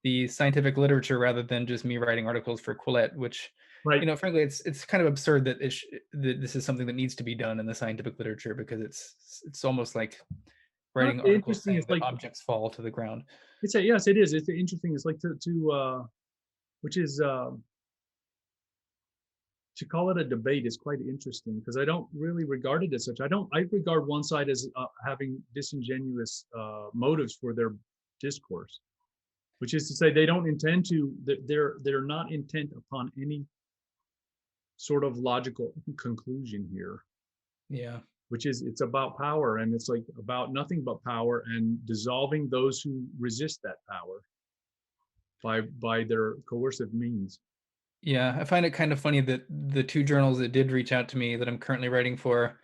the scientific literature rather than just me writing articles for Quillette, which, right. Frankly, it's kind of absurd that that this is something that needs to be done in the scientific literature, because it's almost like writing articles saying that objects fall to the ground. Yes, it is. It's interesting. It's like which is to call it a debate is quite interesting, because I don't really regard it as such. I regard one side as having disingenuous motives for their discourse, which is to say they don't intend to. They're not intent upon any sort of logical conclusion here. Yeah. Which is, it's about power, and it's like about nothing but power and dissolving those who resist that power. by their coercive means. Yeah, I find it kind of funny that the two journals that did reach out to me that I'm currently writing for,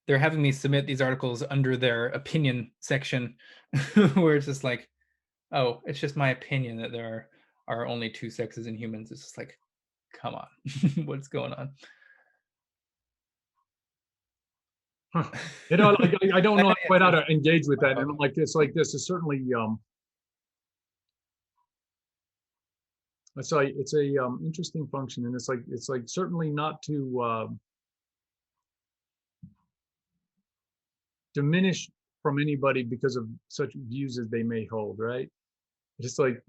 they're having me submit these articles under their opinion section, where it's just like, oh, it's just my opinion that there are only two sexes in humans. It's just like, come on, what's going on? Huh. You know, like, I don't know quite how to engage with that, Oh. and like this is certainly it's a interesting function, and it's like certainly not to diminish from anybody because of such views as they may hold, right? It's like,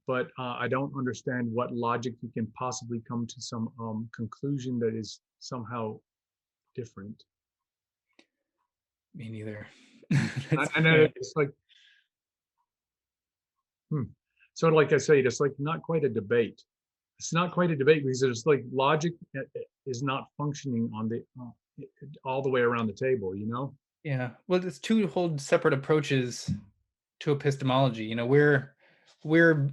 but I don't understand what logic you can possibly come to some conclusion that is somehow different. Me neither. And it's like, sort of like I say, it's like not quite a debate. It's not quite a debate because it's like logic is not functioning on the all the way around the table, you know? Yeah, well, it's two whole separate approaches to epistemology. You know, we're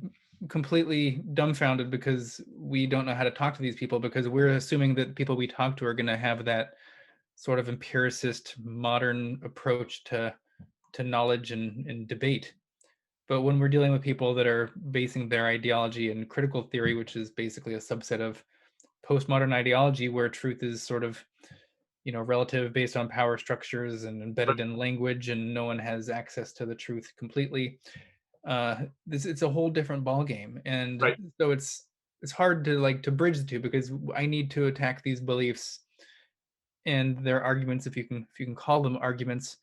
completely dumbfounded because we don't know how to talk to these people, because we're assuming that people we talk to are going to have that sort of empiricist modern approach to knowledge and debate. But when we're dealing with people that are basing their ideology in critical theory, which is basically a subset of postmodern ideology, where truth is sort of, you know, relative, based on power structures and embedded in language, and no one has access to the truth completely, it's a whole different ballgame. And Right. so it's hard to to bridge the two, because I need to attack these beliefs and their arguments, if you can call them arguments,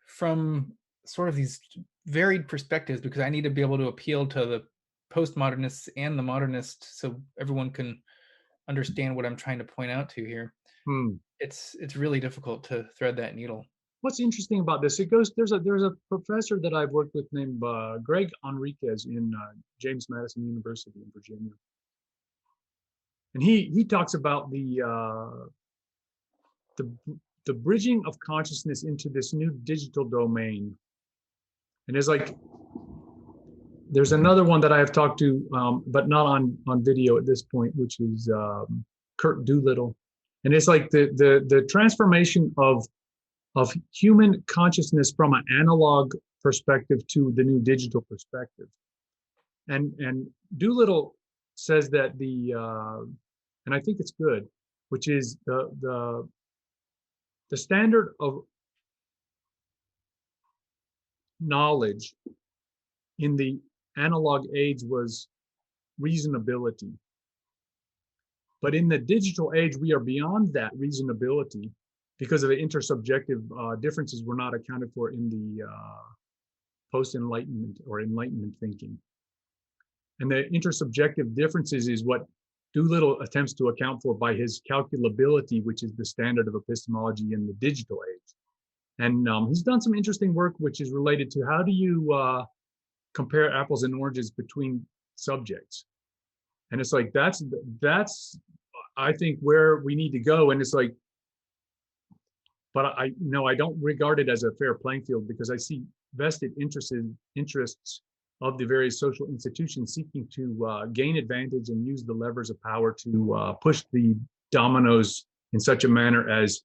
from sort of these varied perspectives, because I need to be able to appeal to the postmodernists and the modernists so everyone can understand what I'm trying to point out to here. Hmm. It's really difficult to thread that needle. What's interesting about this? It goes. There's a professor that I've worked with named Greg Enriquez in James Madison University in Virginia, and he talks about the the bridging of consciousness into this new digital domain. And there's another one that I have talked to, but not on video at this point, which is Kurt Doolittle, and it's like the transformation of human consciousness from an analog perspective to the new digital perspective. And Doolittle says that and I think it's good, which is the standard of knowledge in the analog age was reasonability. But in the digital age, we are beyond that reasonability because of the intersubjective differences were not accounted for in the post-enlightenment or enlightenment thinking. And the intersubjective differences is what Doolittle attempts to account for by his calculability, which is the standard of epistemology in the digital age. And he's done some interesting work, which is related to how do you compare apples and oranges between subjects. And it's like, that's I think where we need to go. And it's like, but I don't regard it as a fair playing field, because I see vested interests of the various social institutions seeking to gain advantage and use the levers of power to push the dominoes in such a manner as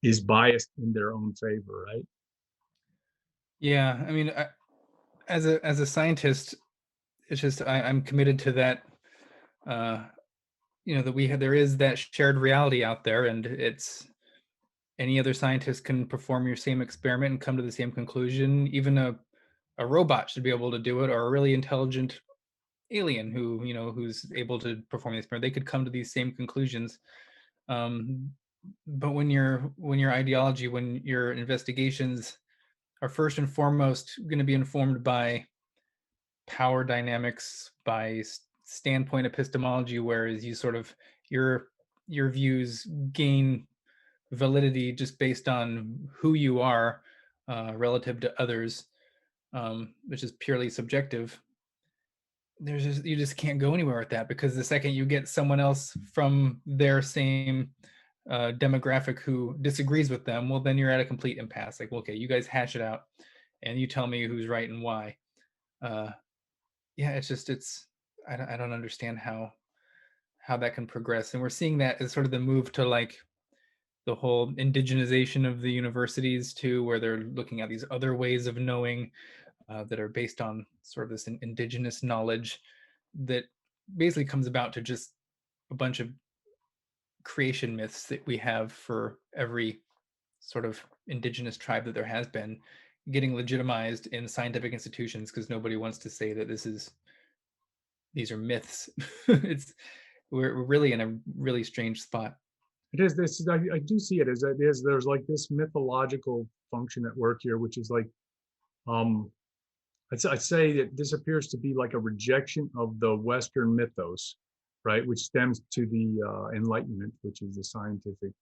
is biased in their own favor, right? Yeah, I mean, as a scientist, it's just I'm committed to that. You know, that there is that shared reality out there, and it's any other scientist can perform your same experiment and come to the same conclusion. Even a robot should be able to do it, or a really intelligent alien who, you know, who's able to perform the experiment. They could come to these same conclusions. But when your ideology, when your investigations are first and foremost going to be informed by power dynamics, by standpoint epistemology, whereas you sort of your views gain validity just based on who you are relative to others, which is purely subjective. You just can't go anywhere with that, because the second you get someone else from their same demographic who disagrees with them, well, then you're at a complete impasse. Like, well, okay, you guys hash it out, and you tell me who's right and why. yeah, I don't understand how that can progress. And we're seeing that as sort of the move to like the whole indigenization of the universities too, where they're looking at these other ways of knowing that are based on sort of this indigenous knowledge that basically comes about to just a bunch of creation myths that we have for every sort of indigenous tribe that there has been getting legitimized in scientific institutions because nobody wants to say that these are myths. It's we're really in a really strange spot. It is this. I do see it as it is. There's like this mythological function at work here, which is like, um, I'd say that this appears to be like a rejection of the Western mythos, right? Which stems to the Enlightenment, which is the scientific,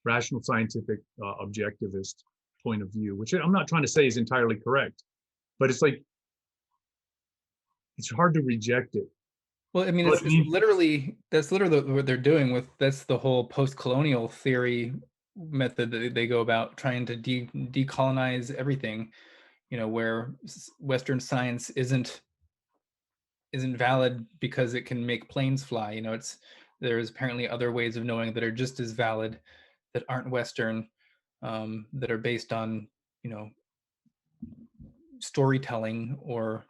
rational scientific, objectivist point of view. Which I'm not trying to say is entirely correct, but it's like it's hard to reject it. Well, I mean, But it's literally that's literally what they're doing with that's the whole post-colonial theory method that they go about trying to decolonize everything. You know, where Western science isn't valid because it can make planes fly. You know, there's apparently other ways of knowing that are just as valid that aren't Western, that are based on you know storytelling or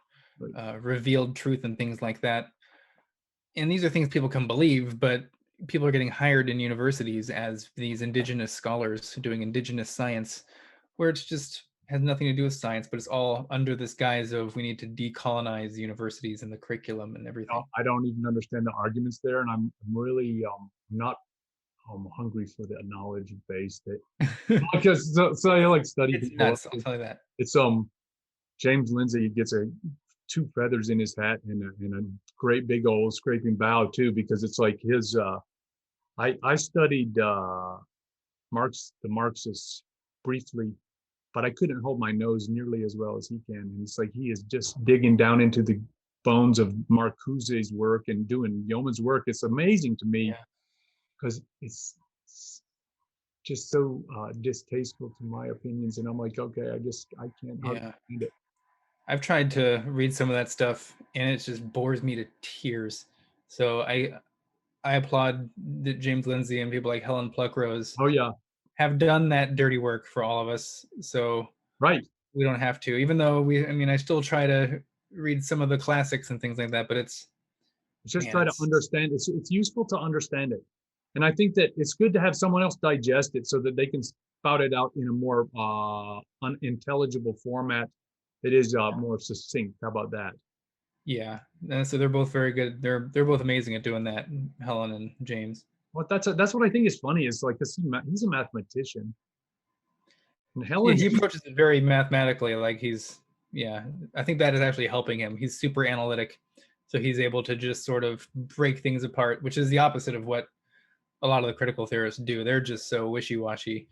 revealed truth and things like that. And these are things people can believe, but people are getting hired in universities as these indigenous scholars doing indigenous science, where it's just has nothing to do with science, but it's all under this guise of we need to decolonize universities and the curriculum and everything. I don't even understand the arguments there, and I'm really not hungry for the knowledge base that because so I like study It's people. nuts, I'll tell you that. It's James Lindsay gets two feathers in his hat and a great big old scraping bow too, because it's like his I studied the Marxists briefly, but I couldn't hold my nose nearly as well as he can. And it's like he is just digging down into the bones of Marcuse's work and doing yeoman's work. It's amazing to me because it's just so distasteful to my opinions. And I'm like, okay, I can't Yeah. read it. I've tried to read some of that stuff and it just bores me to tears. So I applaud that James Lindsay and people like Helen Pluckrose Oh yeah, have done that dirty work for all of us. So right. we don't have to, even though I still try to read some of the classics and things like that, but it's, Just man, try to understand. It's useful to understand it, and I think that it's good to have someone else digest it so that they can spout it out in a more unintelligible format that is more succinct. How about that? yeah. And so they're both very good. They're both amazing at doing that, Helen and James. Well, that's what I think is funny. Is like, 'cause he's a mathematician, and Yeah, Helen. he approaches it very mathematically. Yeah, I think that is actually helping him. He's super analytic, so he's able to just sort of break things apart, which is the opposite of what a lot of the critical theorists do. They're just so wishy-washy,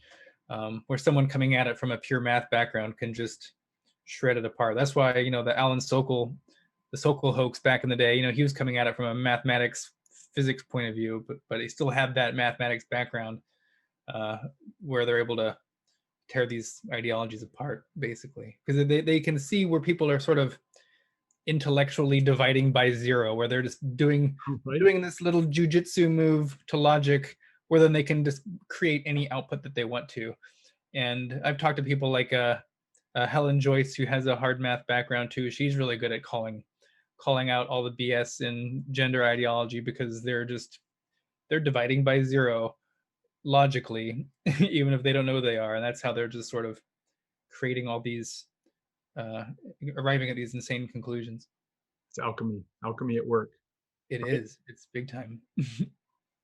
where someone coming at it from a pure math background can just shred it apart. That's why the Sokal hoax back in the day, he was coming at it from a mathematics, physics point of view, but he still had that mathematics background, where they're able to tear these ideologies apart, basically, because they can see where people are sort of intellectually dividing by zero, where they're just doing this little jujitsu move to logic, where then they can just create any output that they want to. And I've talked to people like Helen Joyce, who has a hard math background too. She's really good at calling out all the BS in gender ideology, because they're dividing by zero logically, even if they don't know they are, and that's how they're just sort of creating all these arriving at these insane conclusions. It's alchemy at work. It right? is. It's big time.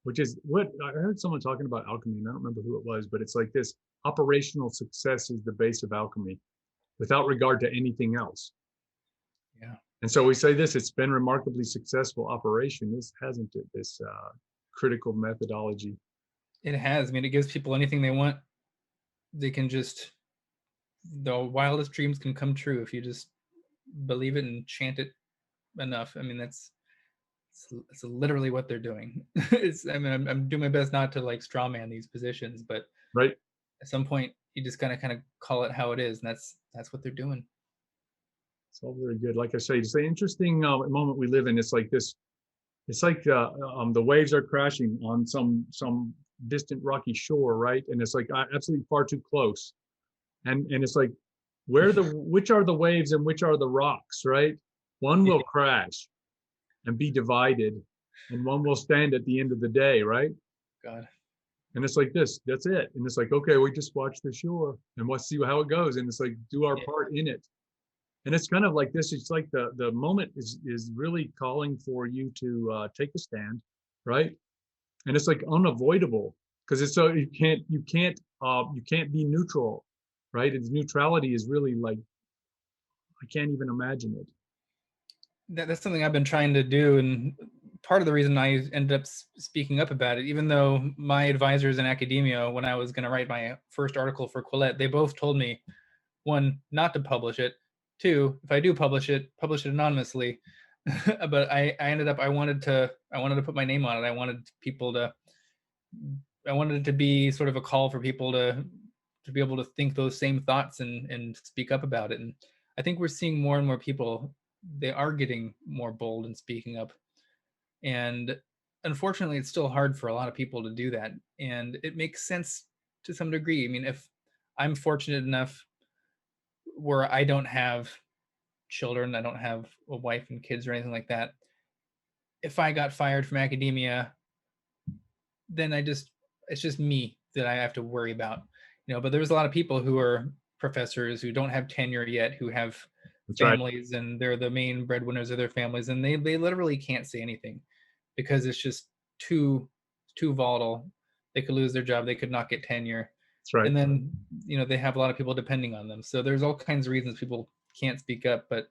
Which is what I heard someone talking about alchemy, and I don't remember who it was, but it's like this: operational success is the base of alchemy, without regard to anything else. Yeah. And so we say this: it's been remarkably successful operation. This hasn't it? This critical methodology. It has. I mean, it gives people anything they want. They can just the wildest dreams can come true if you just believe it and chant it enough. I mean, it's literally what they're doing. I'm doing my best not to like straw man these positions, but right. At some point you just gotta kind of call it how it is, and that's what they're doing. It's all very good. Like I say, it's an interesting moment we live in. It's like this. It's like the waves are crashing on some distant rocky shore, right? And it's like absolutely far too close. And it's like which are the waves and which are the rocks, right? One will crash and be divided, and one will stand at the end of the day, right? God. And it's like this. That's it. And it's like, okay, we just watch the shore and let's see how it goes. And it's like do our part in it. And it's kind of like this. It's like the moment is really calling for you to take a stand, right? And it's like unavoidable because it's so you can't be neutral, right? And neutrality is really like I can't even imagine it. That's something I've been trying to do, and part of the reason I ended up speaking up about it, even though my advisors in academia, when I was going to write my first article for Quillette, they both told me, one, not to publish it, two, if I do publish it anonymously. But I ended up I wanted to put my name on it. I wanted it to be sort of a call for people to be able to think those same thoughts and speak up about it. And I think we're seeing more and more people, they are getting more bold and speaking up. And unfortunately, it's still hard for a lot of people to do that. And it makes sense to some degree. I mean, if I'm fortunate enough where I don't have children, I don't have a wife and kids or anything like that, if I got fired from academia, then it's just me that I have to worry about, but there's a lot of people who are professors who don't have tenure yet, who have That's right. families, and they're the main breadwinners of their families, and they literally can't say anything because it's just too volatile. They could lose their job, they could not get tenure. That's right. And then they have a lot of people depending on them, so there's all kinds of reasons people can't speak up. But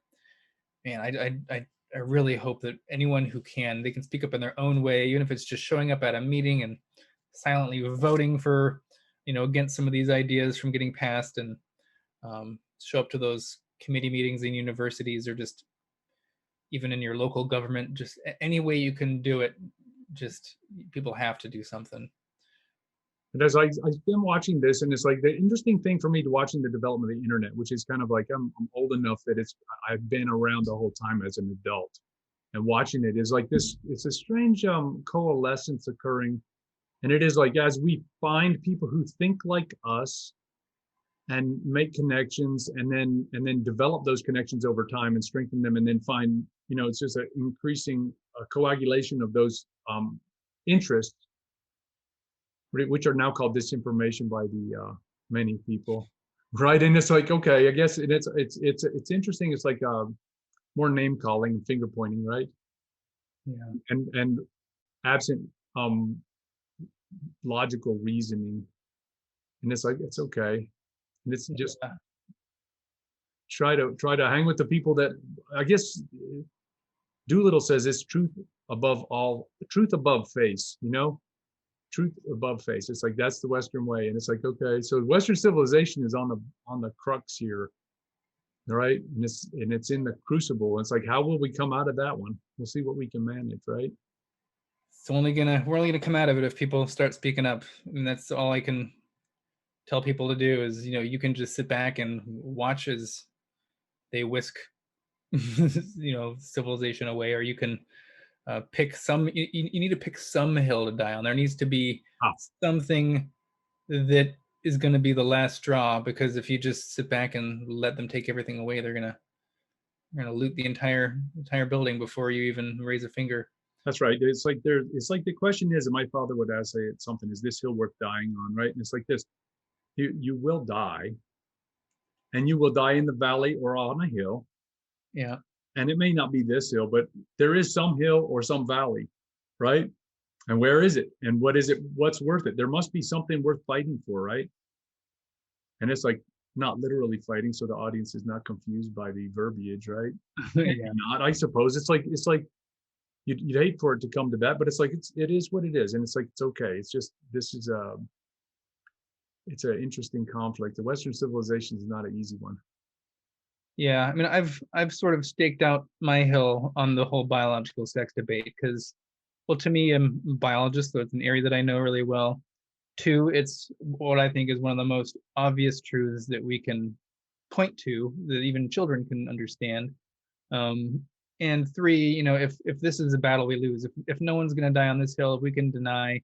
man, I really hope that anyone who can, they can speak up in their own way, even if it's just showing up at a meeting and silently voting for, against some of these ideas from getting passed, and show up to those committee meetings in universities, or just even in your local government. Just any way you can do it, just people have to do something. And as I've been watching this, and it's like the interesting thing for me to watching the development of the internet, which is kind of like I'm old enough that I've been around the whole time as an adult, and watching it is like this. It's a strange coalescence occurring, and it is like as we find people who think like us and make connections, and then develop those connections over time and strengthen them, and then find it's just an increasing coagulation of those interests, which are now called disinformation by the many people, right? And it's like, okay, I guess it's interesting. It's like more name calling and finger pointing, right? Yeah. And absent logical reasoning, and it's like it's okay, and it's just try to hang with the people that I guess Doolittle says it's truth above face, truth above face. It's like that's the Western way, and it's like, okay, so Western civilization is on the crux here, right? And it's in the crucible. It's like, how will we come out of that one? We'll see what we can manage, right? We're only gonna come out of it if people start speaking up, and that's all I can tell people to do. Is you can just sit back and watch as they whisk civilization away, or you can pick some. You need to pick some hill to die on. There needs to be something that is going to be the last straw, because if you just sit back and let them take everything away, they're gonna loot the entire building before you even raise a finger. That's right. It's like the question is, and my father would say it's something, is this hill worth dying on, right? And it's like this, you will die, and you will die in the valley or on a hill. Yeah. And it may not be this hill, but there is some hill or some valley, right? And where is it? And what is it? What's worth it? There must be something worth fighting for, right? And it's like not literally fighting, so the audience is not confused by the verbiage, right? Yeah. Not, I suppose. It's like you'd hate for it to come to that, but it's like it is what it is, and it's like it's okay. It's just it's an interesting conflict. The Western civilization is not an easy one. Yeah, I mean, I've sort of staked out my hill on the whole biological sex debate because, well, to me, I'm a biologist, so it's an area that I know really well. Two, it's what I think is one of the most obvious truths that we can point to that even children can understand. And three, you know, if this is a battle we lose, if no one's going to die on this hill, if we can deny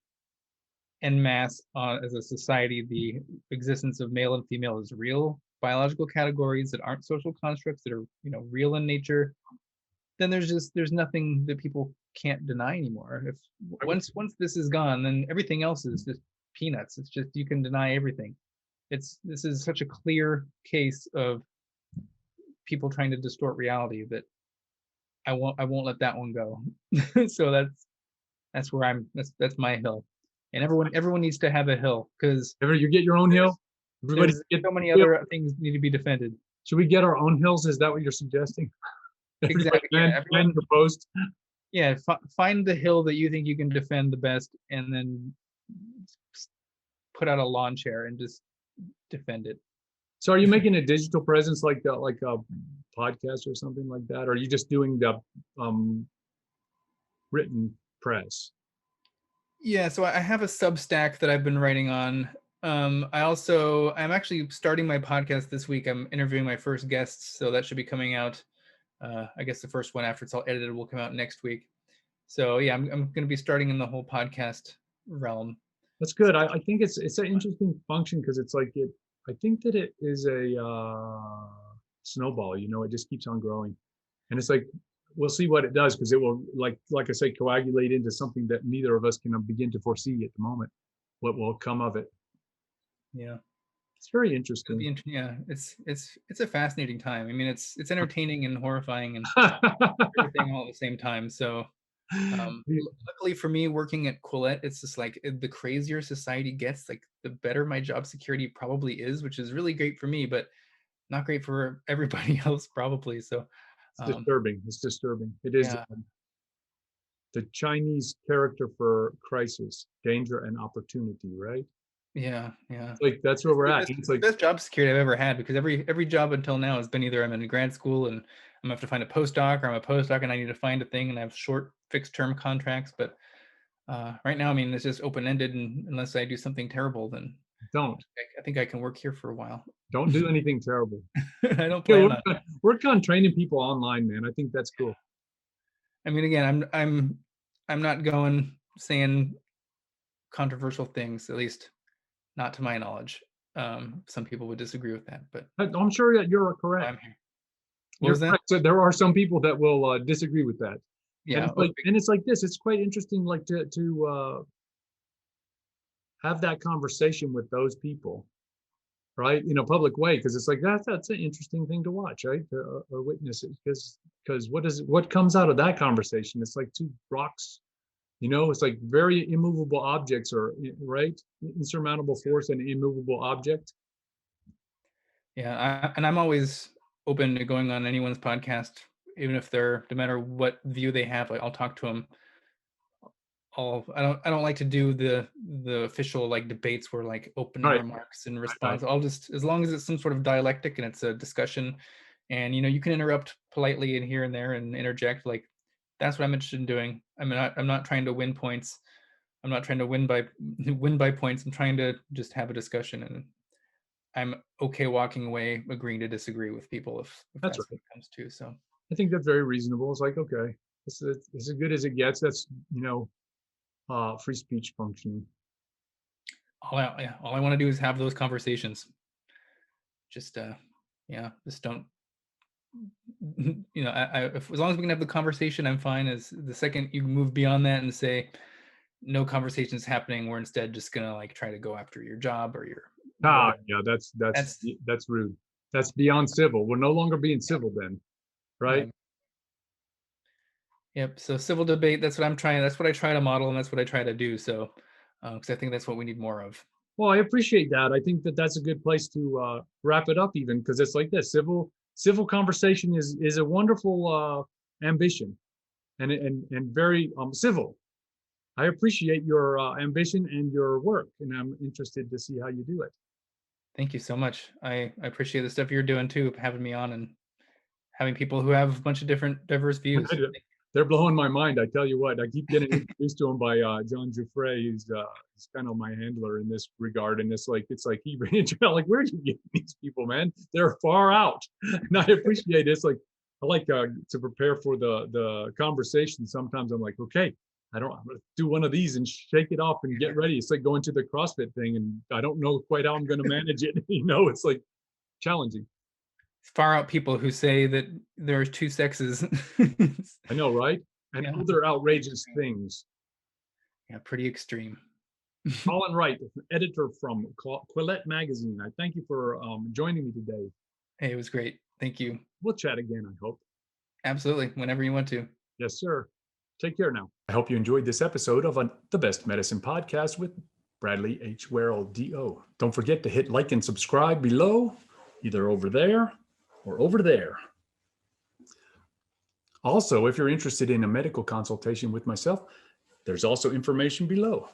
en masse as a society the existence of male and female as real biological categories that aren't social constructs, that are, you know, real in nature, then there's nothing that people can't deny anymore. If once this is gone, then everything else is just peanuts. It's just, you can deny everything. This is such a clear case of people trying to distort reality that I won't let that one go. So that's where that's my hill. And everyone needs to have a hill, because You get your own hill. Everybody there's get so many other things need to be defended. Should we get our own hills? Is that what you're suggesting? Exactly. Yeah, And the post. Yeah, find the hill that you think you can defend the best, and then put out a lawn chair and just defend it. So are you making a digital presence like a podcast or something like that? Or are you just doing the written press? Yeah, so I have a Substack that I've been writing on. I'm actually starting my podcast this week. I'm interviewing my first guests, so that should be coming out. I guess the first one, after it's all edited, will come out next week. So yeah, I'm going to be starting in the whole podcast realm. That's good. I think it's an interesting function, because it's like I think that it is a snowball. You know, it just keeps on growing, and it's like, we'll see what it does, because it will, like I say, coagulate into something that neither of us can begin to foresee at the moment what will come of it. Yeah, it's very interesting. Yeah, it's a fascinating time. I mean, it's entertaining and horrifying and everything all at the same time. So luckily for me, working at Quillette, it's just like, the crazier society gets, like the better my job security probably is, which is really great for me, but not great for everybody else probably. So it's disturbing. It's disturbing. It is. Yeah. The Chinese character for crisis, danger, and opportunity, right? Yeah. Like, that's where we're at. It's like the best job security I've ever had, because every job until now has been either I'm in grad school and I'm gonna have to find a postdoc, or I'm a postdoc and I need to find a thing, and I have short fixed term contracts. But right now, I mean, it's just open ended, and unless I do something terrible, then I think I can work here for a while. Don't do anything terrible. I don't plan on. Work on training people online, man. I think that's cool. I mean, again, I'm not going saying controversial things, at least not to my knowledge. Some people would disagree with that, but I'm sure that you're correct. I'm here. What was that? Correct. So there are some people that will disagree with that. Yeah, and it's like this. It's quite interesting, like to have that conversation with those people, right? In a public way, because it's like that's an interesting thing to watch, right? Or witness it, because what comes out of that conversation? It's like two rocks. You know, it's like very immovable objects, or right, insurmountable force and immovable object. Yeah, and I'm always open to going on anyone's podcast, even if they're, no matter what view they have. Like, I'll talk to them. I don't like to do the official like debates where like opening remarks and response. I'll just, as long as it's some sort of dialectic and it's a discussion, and you can interrupt politely and here and there and interject, like that's what I'm interested in doing. I'm not trying to win points. I'm not trying to win by points. I'm trying to just have a discussion, and I'm okay walking away agreeing to disagree with people if that's what it comes to. So I think that's very reasonable. It's like, okay, it's as good as it gets. That's free speech functioning. All I want to do is have those conversations. Just just don't. As long as we can have the conversation, I'm fine. As the second you move beyond that and say no conversations happening, we're instead just gonna like try to go after your job or your. Yeah, that's rude. That's beyond civil. We're no longer being civil then, right? Yep. So civil debate. That's what I'm trying. That's what I try to model, and that's what I try to do. So, because I think that's what we need more of. Well, I appreciate that. I think that's a good place to wrap it up, even because it's like this. Civil conversation is a wonderful ambition, and very civil. I appreciate your ambition and your work, and I'm interested to see how you do it. Thank you so much. I appreciate the stuff you're doing too, having me on and having people who have a bunch of different diverse views. they're blowing my mind. I tell you what, I keep getting introduced to them by John Jouffre. He's kind of my handler in this regard. And it's like he like, where do you get these people, man? They're far out. And I appreciate it. It's like I like to prepare for the conversation. Sometimes I'm like, okay, I'm gonna do one of these and shake it off and get ready. It's like going to the CrossFit thing, and I don't know quite how I'm going to manage it. It's like challenging. Far out people who say that there's two sexes. I know, right? And other outrageous things. Yeah, pretty extreme. Colin Wright, editor from Quillette Magazine. I thank you for joining me today. Hey, it was great. Thank you. We'll chat again, I hope. Absolutely. Whenever you want to. Yes, sir. Take care now. I hope you enjoyed this episode of The Best Medicine Podcast with Bradley H. Werrell, D.O. Don't forget to hit like and subscribe below, either over there or over there. Also, if you're interested in a medical consultation with myself, there's also information below.